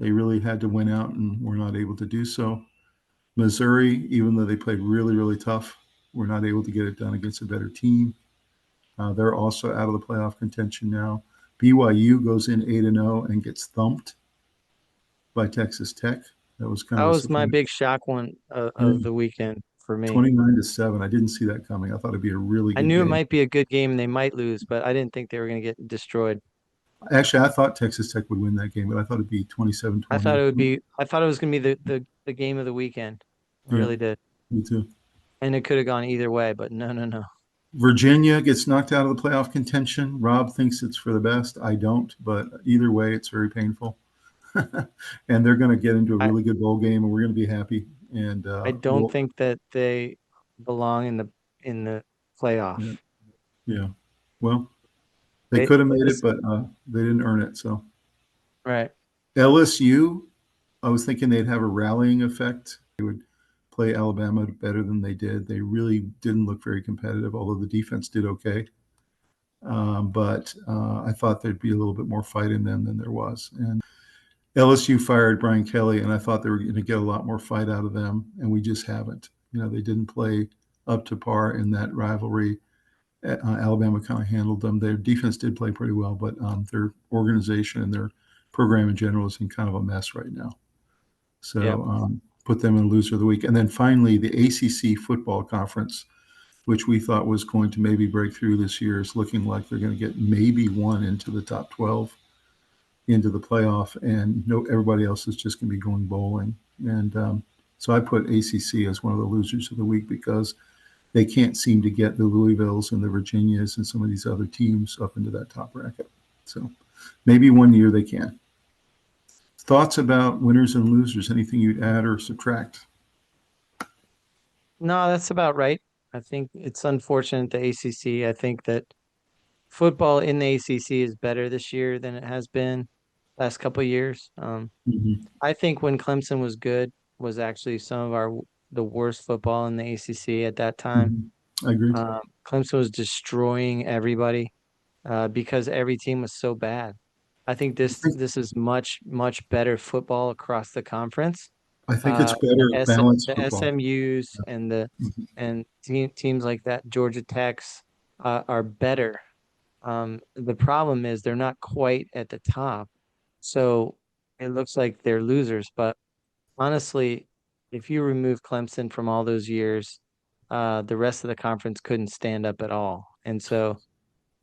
They really had to win out and were not able to do so. Missouri, even though they played really, really tough, were not able to get it done against a better team. They're also out of the playoff contention now. BYU goes in 8-0 and gets thumped by Texas Tech. That was kind That of a was my surprise. big shock one of the weekend for me. 29-7. I didn't see that coming. I thought it'd be a really I good knew it game. might be a good game and they might lose, but I didn't think they were going to get destroyed. Actually, I thought Texas Tech would win that game, but I thought it'd be 27-20. I thought it was going to be the game of the weekend. I Yeah, really did. me too. And it could have gone either way, but no. Virginia gets knocked out of the playoff contention. Rob thinks it's for the best. I don't, but either way, it's very painful. And they're going to get into a I, really good bowl game, and we're going to be happy. And I don't think that they belong in the playoff. yeah, yeah. Well, they They, could have made it, this, but they didn't earn it. So right. LSU, I was thinking they'd have a rallying effect. They would play Alabama better than they did. They really didn't look very competitive, although the defense did okay. But I thought there'd be a little bit more fight in them than there was. And LSU fired Brian Kelly, and I thought they were going to get a lot more fight out of them, and we just haven't. They didn't play up to par in that rivalry. Alabama kind of handled them. Their defense did play pretty well, but their organization and their program in general is in kind of a mess right now. So put them in loser of the week. And then finally, the ACC football conference, which we thought was going to maybe break through this year, is looking like they're going to get maybe one into the top 12 into the playoff, and everybody else is just going to be going bowling. And so I put ACC as one of the losers of the week because they can't seem to get the Louisvilles and the Virginias and some of these other teams up into that top bracket. So maybe one year they can. Thoughts about winners and losers? Anything you'd add or subtract? No, that's about right. I think it's unfortunate the ACC. I think that football in the ACC is better this year than it has been last couple of years. Mhm. I think when Clemson was good was actually some of the worst football in the ACC at that time. Mhm. I agree. Clemson was destroying everybody because every team was so bad. I think this is much better football across the conference. I think it's better balanced The football. SMUs and the Mhm. and teams like that, Georgia Techs, are better. The problem is they're not quite at the top, so it looks like they're losers. But honestly, if you remove Clemson from all those years, the rest of the conference couldn't stand up at all. And so,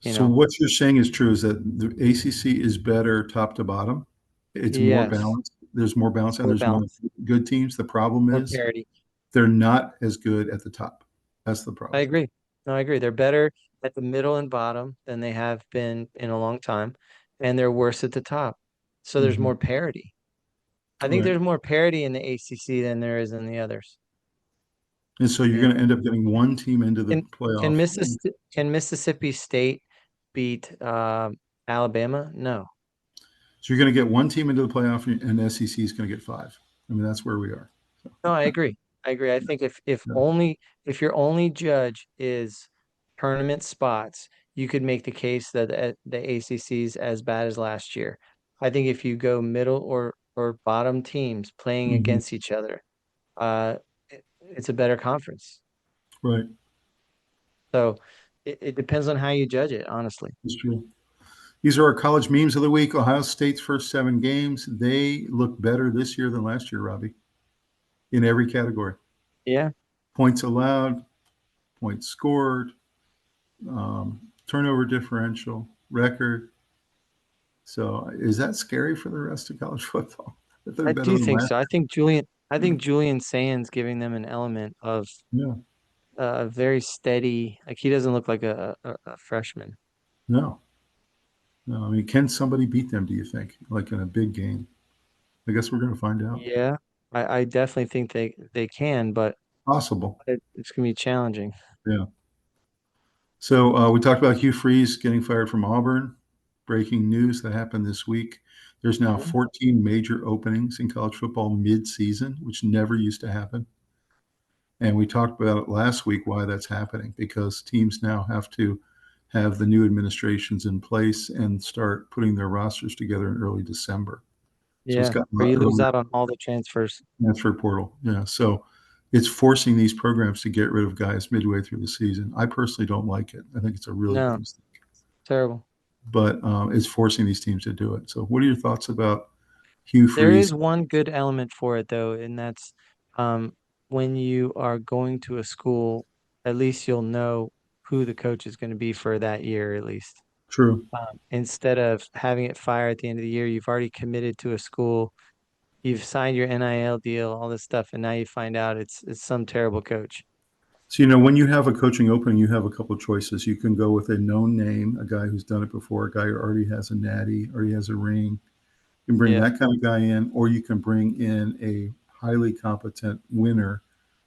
you So know, what you're saying is true is that the ACC is better top to bottom. It's more yes, balanced. There's more balance and more there's more balance, good teams. The problem more is parity. they're not as good at the top. That's the I problem. agree. No, I agree. They're better at the middle and bottom than they have been in a long time, and they're worse at the top. So there's Mhm. more parity. I think Right. there's more parity in the ACC than there is in the others. And so you're Yeah. going to end up getting one team into the Can can playoff. Mississippi State beat Alabama? No. So you're going to get one team into the playoff, and the SEC is going to get five. I mean, that's where we are. So, No, I agree. I agree. I think yeah. if your only judge is tournament spots, you could make the case that the ACC is as bad as last year. I think if you go middle or bottom teams playing Mhm. against each other, it's a better conference. Right. So it depends on how you judge it, honestly. That's true. These are our college memes of the week. Ohio State's first 7 games. They look better this year than last year, Robbie, in every category. Yeah. Points allowed, points scored, turnover differential, record. So is that scary for the rest of college football? That they're I better do than think last so. I think Julian Sands giving them an element of year? very steady. Like he doesn't look like a freshman. No. No. I mean, can somebody beat them, do you think? Like in a big game? I guess we're going to find out. Yeah, I definitely think they can, but Possible. it's gonna be challenging. Yeah. So we talked about Hugh Freeze getting fired from Auburn. Breaking news that happened this week. There's now Mhm. 14 major openings in college football mid-season, which never used to happen. And we talked about it last week why that's happening because teams now have to have the new administrations in place and start putting their rosters together in early December. So it's Yeah, got a or lot you lose earlier out on all the transfers. transfer portal. Yeah. So it's forcing these programs to get rid of guys midway through the season. I personally don't like it. I think it's a really big No, mistake. terrible. But it's forcing these teams to do it. So, what are your thoughts about Hugh There Freeze? is one good element for it though, and that's um, when you are going to a school, at least you'll know who the coach is going to be for that year, at least. True. Instead of having it fire at the end of the year, you've already committed to a school, you've signed your NIL deal, all this stuff, and now you find out it's some terrible coach. So, when you have a coaching opening, you have a couple of choices. You can go with a known name, a guy who's done it before, a guy who already has a natty, already has a ring. You can bring Yeah, that kind of guy in, or you can bring in a highly competent winner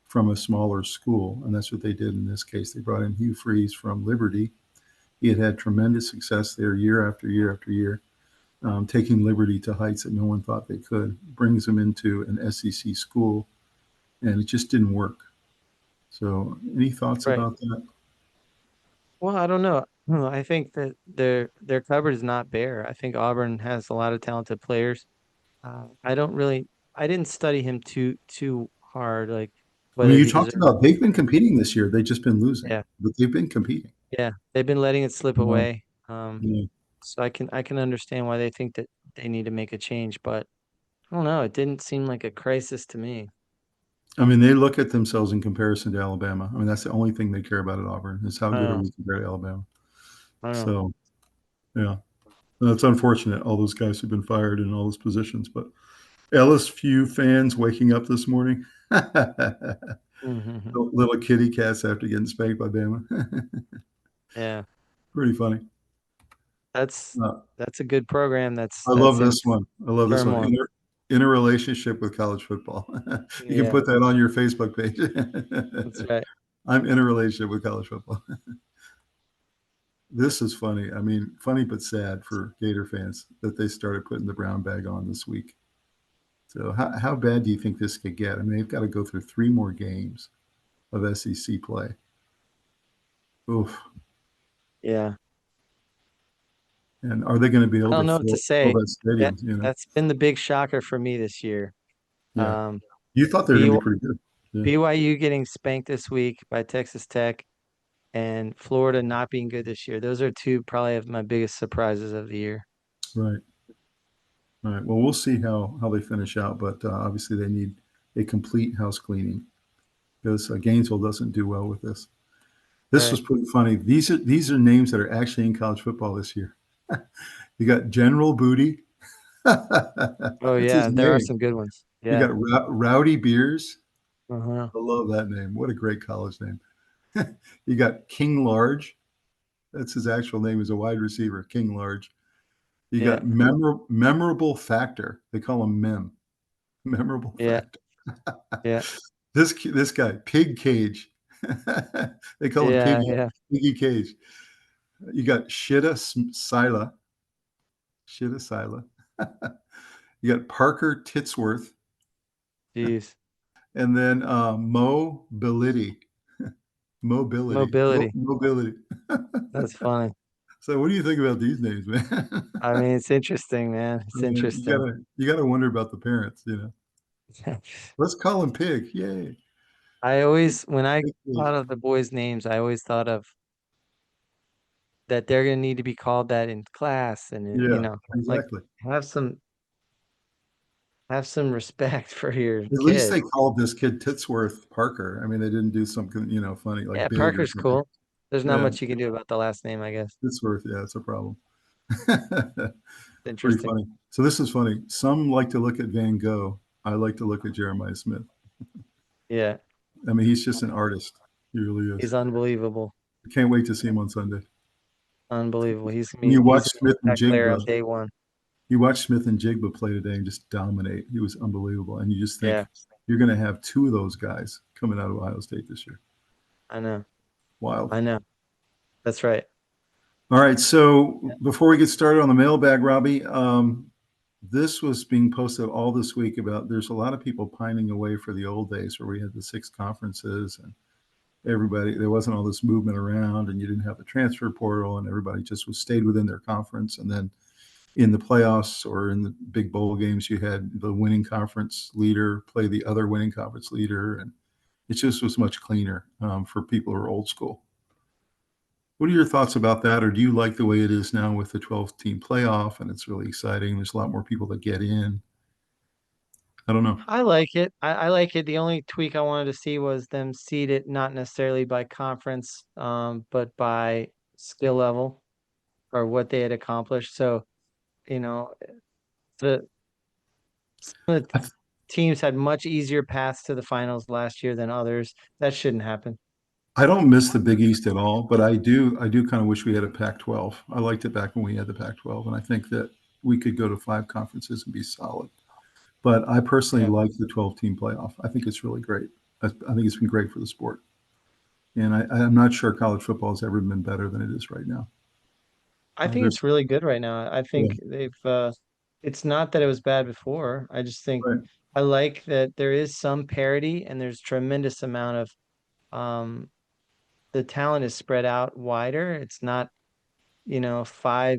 from a smaller school. And that's what they did in this case. They brought in Hugh Freeze from Liberty. He had had tremendous success there year after year after year, taking Liberty to heights that no one thought they could. Brings them into an SEC school, and it just didn't work. So, any thoughts right. about that? Well, I don't know. I think that their cupboard is not bare. I think Auburn has a lot of talented players. I don't really, I didn't study him too hard, like I mean, whether you he talked deserved. about they've been competing this year. They've just been losing, Yeah, but they've been competing. yeah, they've been letting it slip Uh, away. yeah. So I can understand why they think that they need to make a change, but I don't know. It didn't seem like a crisis to me. I mean, they look at themselves in comparison to Alabama. I mean, that's the only thing they care about at Auburn is how I good don't are know. we compared to Alabama. I don't know. So, yeah, that's unfortunate. All those guys who've been fired in all those positions. But LSU fans waking up this morning, Hmm. little kitty cats after getting spanked by Bama. Yeah, Pretty funny. that's Uh, that's a good program. I love That's in this one. I love this one. turmoil. in a relationship with college football. You can Yeah, put that on your Facebook page. that's right. I'm in a relationship with college football. This is funny. I mean, funny but sad for Gator fans that they started putting the brown bag on this week. So how bad do you think this could get? I mean, they've got to go through 3 more games of SEC play. Oof. Yeah. And are they going to be I able don't to know what to fill say. that That stadium? You know, that's been the big shocker for me this year. yeah. Um, You thought they were going B to be pretty good. Yeah, BYU getting spanked this week by Texas Tech and Florida not being good this year. Those are two probably of my biggest surprises of the year. right. All right. Well, we'll see how they finish out, but obviously they need a complete house cleaning because Gainesville doesn't do well with this. This Right. was pretty funny. These are names that are actually in college football this year. You got General Booty. Oh That's his yeah, there are name. some good ones. You Yeah. got Rowdy Beers. Uh-huh. I love that name. What a great college name. You got King Large. That's his actual name as a wide receiver, King Large. You Yeah. got memorable factor. They call him Mem. Memorable Yeah. factor. Yeah. This guy, Pig Cage. They call him Yeah. Yeah. Piggy Cage. You got Sila. Shitta Sila. You got Parker Titsworth, Jeez. and then Mobility. Mobility. Mobility. That's funny. So, what do you think about these names, man? I mean, it's interesting, man. I It's mean, interesting. you gotta wonder about the parents. You know, let's call him Pig. Yay, When I Pig Cage. thought of the boys' names, I always thought of that they're gonna need to be called that in class, and Yeah, like exactly. have some have some respect for your At least kid. they called this kid Titsworth Parker. I mean, they didn't do something, funny like Yeah, Big or Parker's something. cool. There's not Yeah, much you can do about the last name, I guess. Titsworth. Yeah, it's a problem. Pretty Interesting. funny. So this is funny. Some like to look at Van Gogh. I like to look at Jeremiah Smith. Yeah, I mean, he's just an artist. He really is. he's unbelievable. I can't wait to see him on Sunday. Unbelievable. When you He's watch gonna be Smith an and impact player Jigba, on day one. you watch Smith and Jigba play today and just dominate. He was unbelievable. And you just Yeah, think you're going to have 2 of those guys coming out of Ohio State this year. I know. Wild. I know. That's right. All right. So before we get started on the mailbag, Robbie, this was being posted all this week about there's a lot of people pining away for the old days where we had the 6 conferences and there wasn't all this movement around and you didn't have the transfer portal and everybody just was stayed within their conference. And then in the playoffs or in the big bowl games, you had the winning conference leader play the other winning conference leader. And it just was much cleaner for people who are old school. What are your thoughts about that? Or do you like the way it is now with the 12-team playoff and it's really exciting? There's a lot more people that get in. I don't know. I like it. I like it. The only tweak I wanted to see was them seed it not necessarily by conference, but by skill level or what they had accomplished. So, you know, the some of the I, teams had much easier paths to the finals last year than others. That shouldn't happen. I don't miss the Big East at all, but I do kind of wish we had a Pac-12. I liked it back when we had the Pac-12, and I think that we could go to 5 conferences and be solid. But I personally Yeah. like the 12-team playoff. I think it's really great. I think it's been great for the sport. And I'm not sure college football has ever been better than it is right now. I think There's it's really good right now. I yeah, think it's not that it was bad before. I just think right. I like that there is some parity and there's tremendous amount of the talent is spread out wider. It's not, five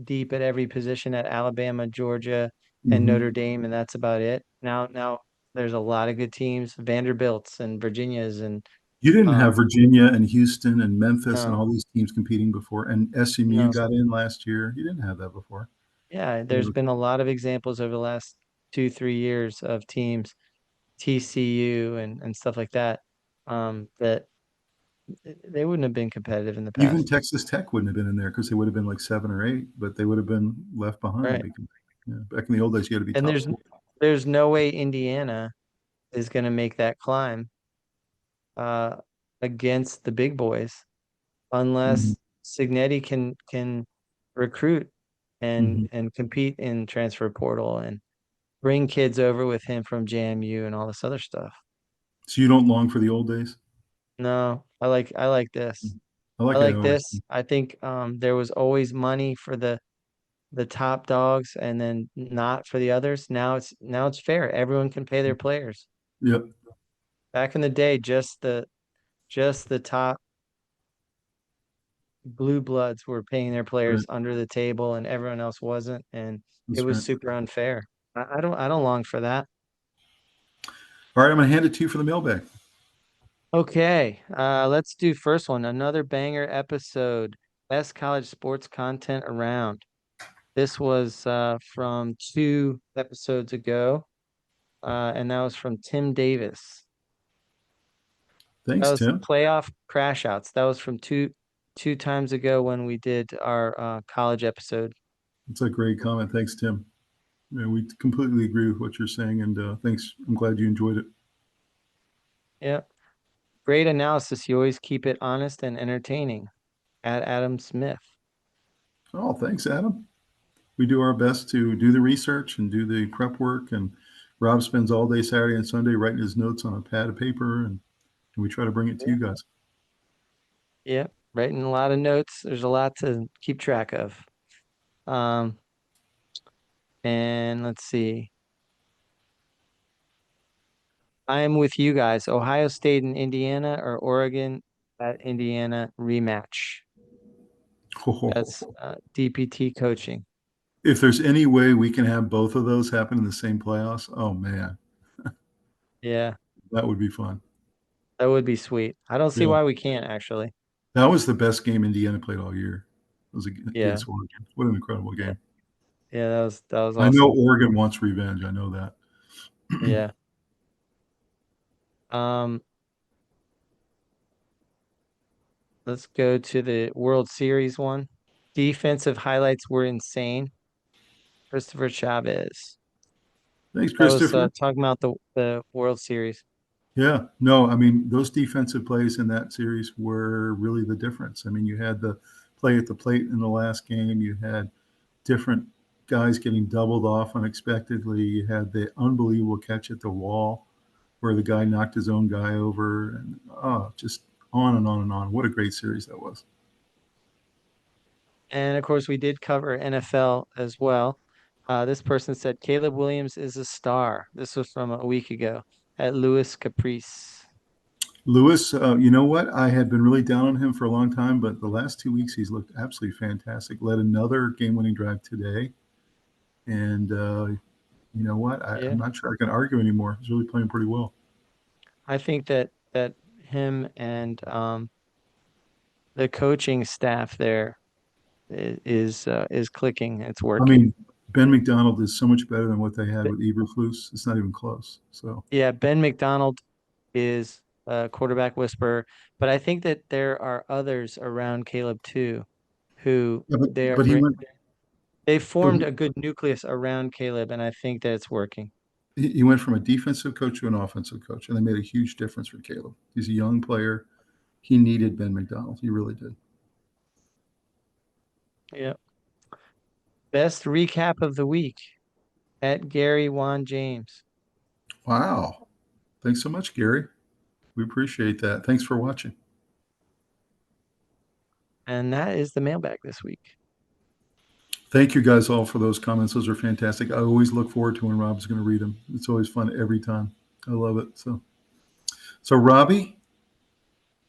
deep at every position at Alabama, Georgia, and hmm Notre Dame, and that's about it. Now there's a lot of good teams, Vanderbilts and Virginias and You didn't have um Virginia and Houston and Memphis and no, all these teams competing before, and SMU no. got in last year. You didn't have that before. Yeah, You there's know, been a lot of examples over the last 2, 3 years of teams, TCU and stuff like that, that they wouldn't have been competitive in the even past. Texas Tech wouldn't have been in there because they would have been like 7 or 8, but they would have been left behind Right. because back in the old days you had to be And top there's 4. there's no way Indiana is going to make that climb uh, against the big boys hmm unless Signetti can recruit hmm and compete in transfer portal. And bring kids over with him from JMU and all this other stuff. So you don't long for the old days? No, I like this. I I like like AOS. this. I think there was always money for the top dogs and then not for the others. Now it's fair. Everyone can pay their players. Yep. Back in the day, just the top blue bloods were paying their players Right. under the table and everyone else wasn't, and it That's was right. super unfair. I don't long for that. All right, I'm going to hand it to you for the mailbag. Okay, let's do first one. Another banger episode. Best college sports content around. This was from 2 episodes ago, and that was from Tim Davis. That Thanks, was Tim. playoff crash outs. That was from two times ago when we did our college episode. That's a great comment. Thanks, Tim. Yeah, we completely agree with what you're saying, and thanks. I'm glad you enjoyed it. Yeah, great analysis. You always keep it honest and entertaining. At Adam Smith. Oh, thanks, Adam. We do our best to do the research and do the prep work, and Rob spends all day Saturday and Sunday writing his notes on a pad of paper, and we try to bring it to Yeah. you guys. Yeah, writing a lot of notes. There's a lot to keep track of. Um, and let's see. I am with you guys. Ohio State and Indiana or Oregon at Indiana rematch. That's DPT coaching. If there's any way we can have both of those happen in the same playoffs, oh man, Yeah, that would be fun. that would be sweet. I don't see Yeah, why we can't actually. that was the best game Indiana played all year. It was Yeah, against Oregon. What an incredible yeah, game! yeah. That was I know awesome. Oregon wants revenge. I know that. Yeah. Um, let's go to the World Series one. Defensive highlights were insane. Christopher Chavez. Thanks, That was Christopher. talking about the World Series. Yeah, no, I mean, those defensive plays in that series were really the difference. I mean, you had the play at the plate in the last game, you had different guys getting doubled off unexpectedly, you had the unbelievable catch at the wall where the guy knocked his own guy over, and just on and on and on. What a great series that was. And of course, we did cover NFL as well. This person said Caleb Williams is a star. This was from a week ago at Louis Caprice. Lewis, you know what? I had been really down on him for a long time, but the last 2 weeks he's looked absolutely fantastic. Led another game-winning drive today, and you know what? Yeah, I'm not sure I can argue anymore. He's really playing pretty well. I think that him and the coaching staff there is clicking. It's I working. mean, Ben McDonald is so much better than what they had with Eberflus. It's not even close. So, Yeah, Ben McDonald is a quarterback whisperer, but I think that there are others around Caleb too, who yeah, they are but he bring went. they But formed a good nucleus around Caleb, and I think that it's working. he went from a defensive coach to an offensive coach, and they made a huge difference for Caleb. He's a young player. He needed Ben McDonald. He really did. Yeah. Best recap of the week at Gary Juan James. Wow. Thanks so much, Gary. We appreciate that. Thanks for watching. And that is the mailbag this week. Thank you guys all for those comments. Those are fantastic. I always look forward to when Rob's going to read them. It's always fun every time. I love it. So Robbie,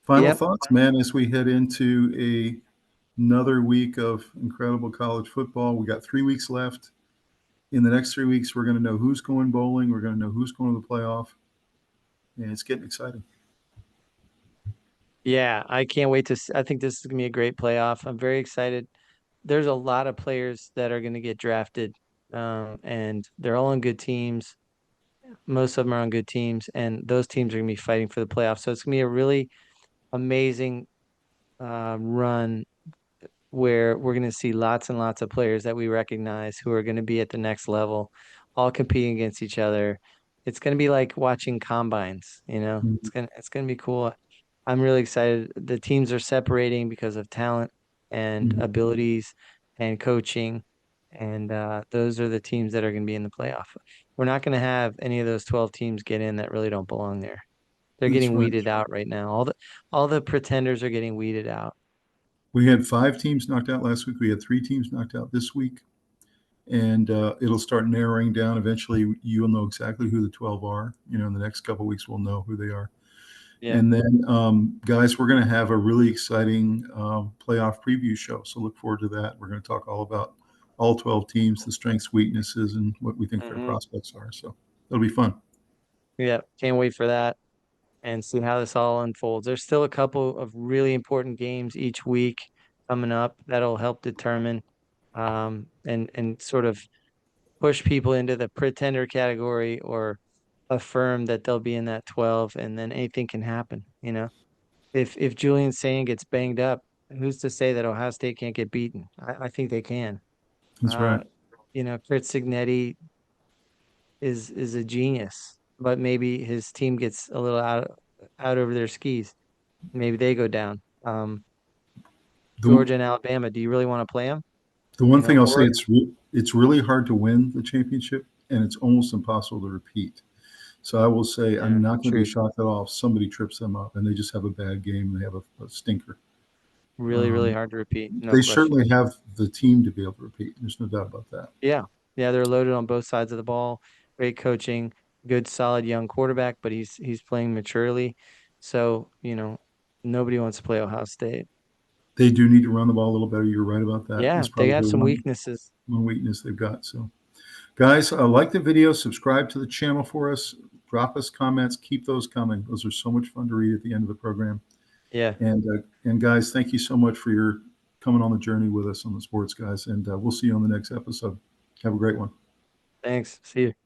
final Yep. thoughts, man, as we head into another week of incredible college football. We got 3 weeks left. In the next 3 weeks, we're going to know who's going bowling. We're going to know who's going to the playoff. And it's getting exciting. Yeah, I can't wait I think this is going to be a great playoff. I'm very excited. There's a lot of players that are going to get drafted, and they're all on good teams. Most of them are on good teams, and those teams are going to be fighting for the playoffs. So it's going to be a really amazing run where we're going to see lots and lots of players that we recognize who are going to be at the next level, all competing against each other. It's going to be like watching combines, you know. Mhm. It's going to be cool. I'm really excited. The teams are separating because of talent and Mhm. abilities and coaching, and those are the teams that are going to be in the playoff. we're not going to have any of those 12 teams get in that really don't belong there. They're That's getting right. weeded out right now. All the pretenders are getting weeded out. We had 5 teams knocked out last week. We had 3 teams knocked out this week. And it'll start narrowing down. Eventually, you'll know exactly who the 12 are. In the next couple of weeks, we'll know who they are. Yeah. And then, guys, we're going to have a really exciting playoff preview show. So look forward to that. We're going to talk all about all 12 teams, the strengths, weaknesses, and what we think their prospects are. So it'll be fun. Yeah. Can't wait for that and see how this all unfolds. There's still a couple of really important games each week coming up that'll help determine and sort of push people into the pretender category or affirm that they'll be in that 12, and then anything can happen. If Julian Sayin gets banged up, who's to say that Ohio State can't get beaten? I think they can. That's right. Kurt Signetti is a genius, but maybe his team gets a little out over their skis. Maybe they go down. The, Georgia and Alabama. Do you really want to play them? the one thing I'll say, Or it's really hard to win the championship, and it's almost impossible to repeat. So I will say I'm not going to be shocked at all if somebody trips them up and they just have a bad game and they have a stinker. really hard to repeat. No They question. certainly have the team to be able to repeat. There's no doubt about that. Yeah. Yeah, they're loaded on both sides of the ball. Great coaching, good solid young quarterback, but he's playing maturely. So, nobody wants to play Ohio State. They do need to run the ball a little better. You're right about that. Yeah, That's they have probably some weaknesses. one weakness they've got. So, guys, like the video, subscribe to the channel for us, drop us comments, keep those coming. Those are so much fun to read at the end of the program. Yeah. And guys, thank you so much for your coming on the journey with us on the Sports Guys, and we'll see you on the next episode. Have a great one. Thanks. See you.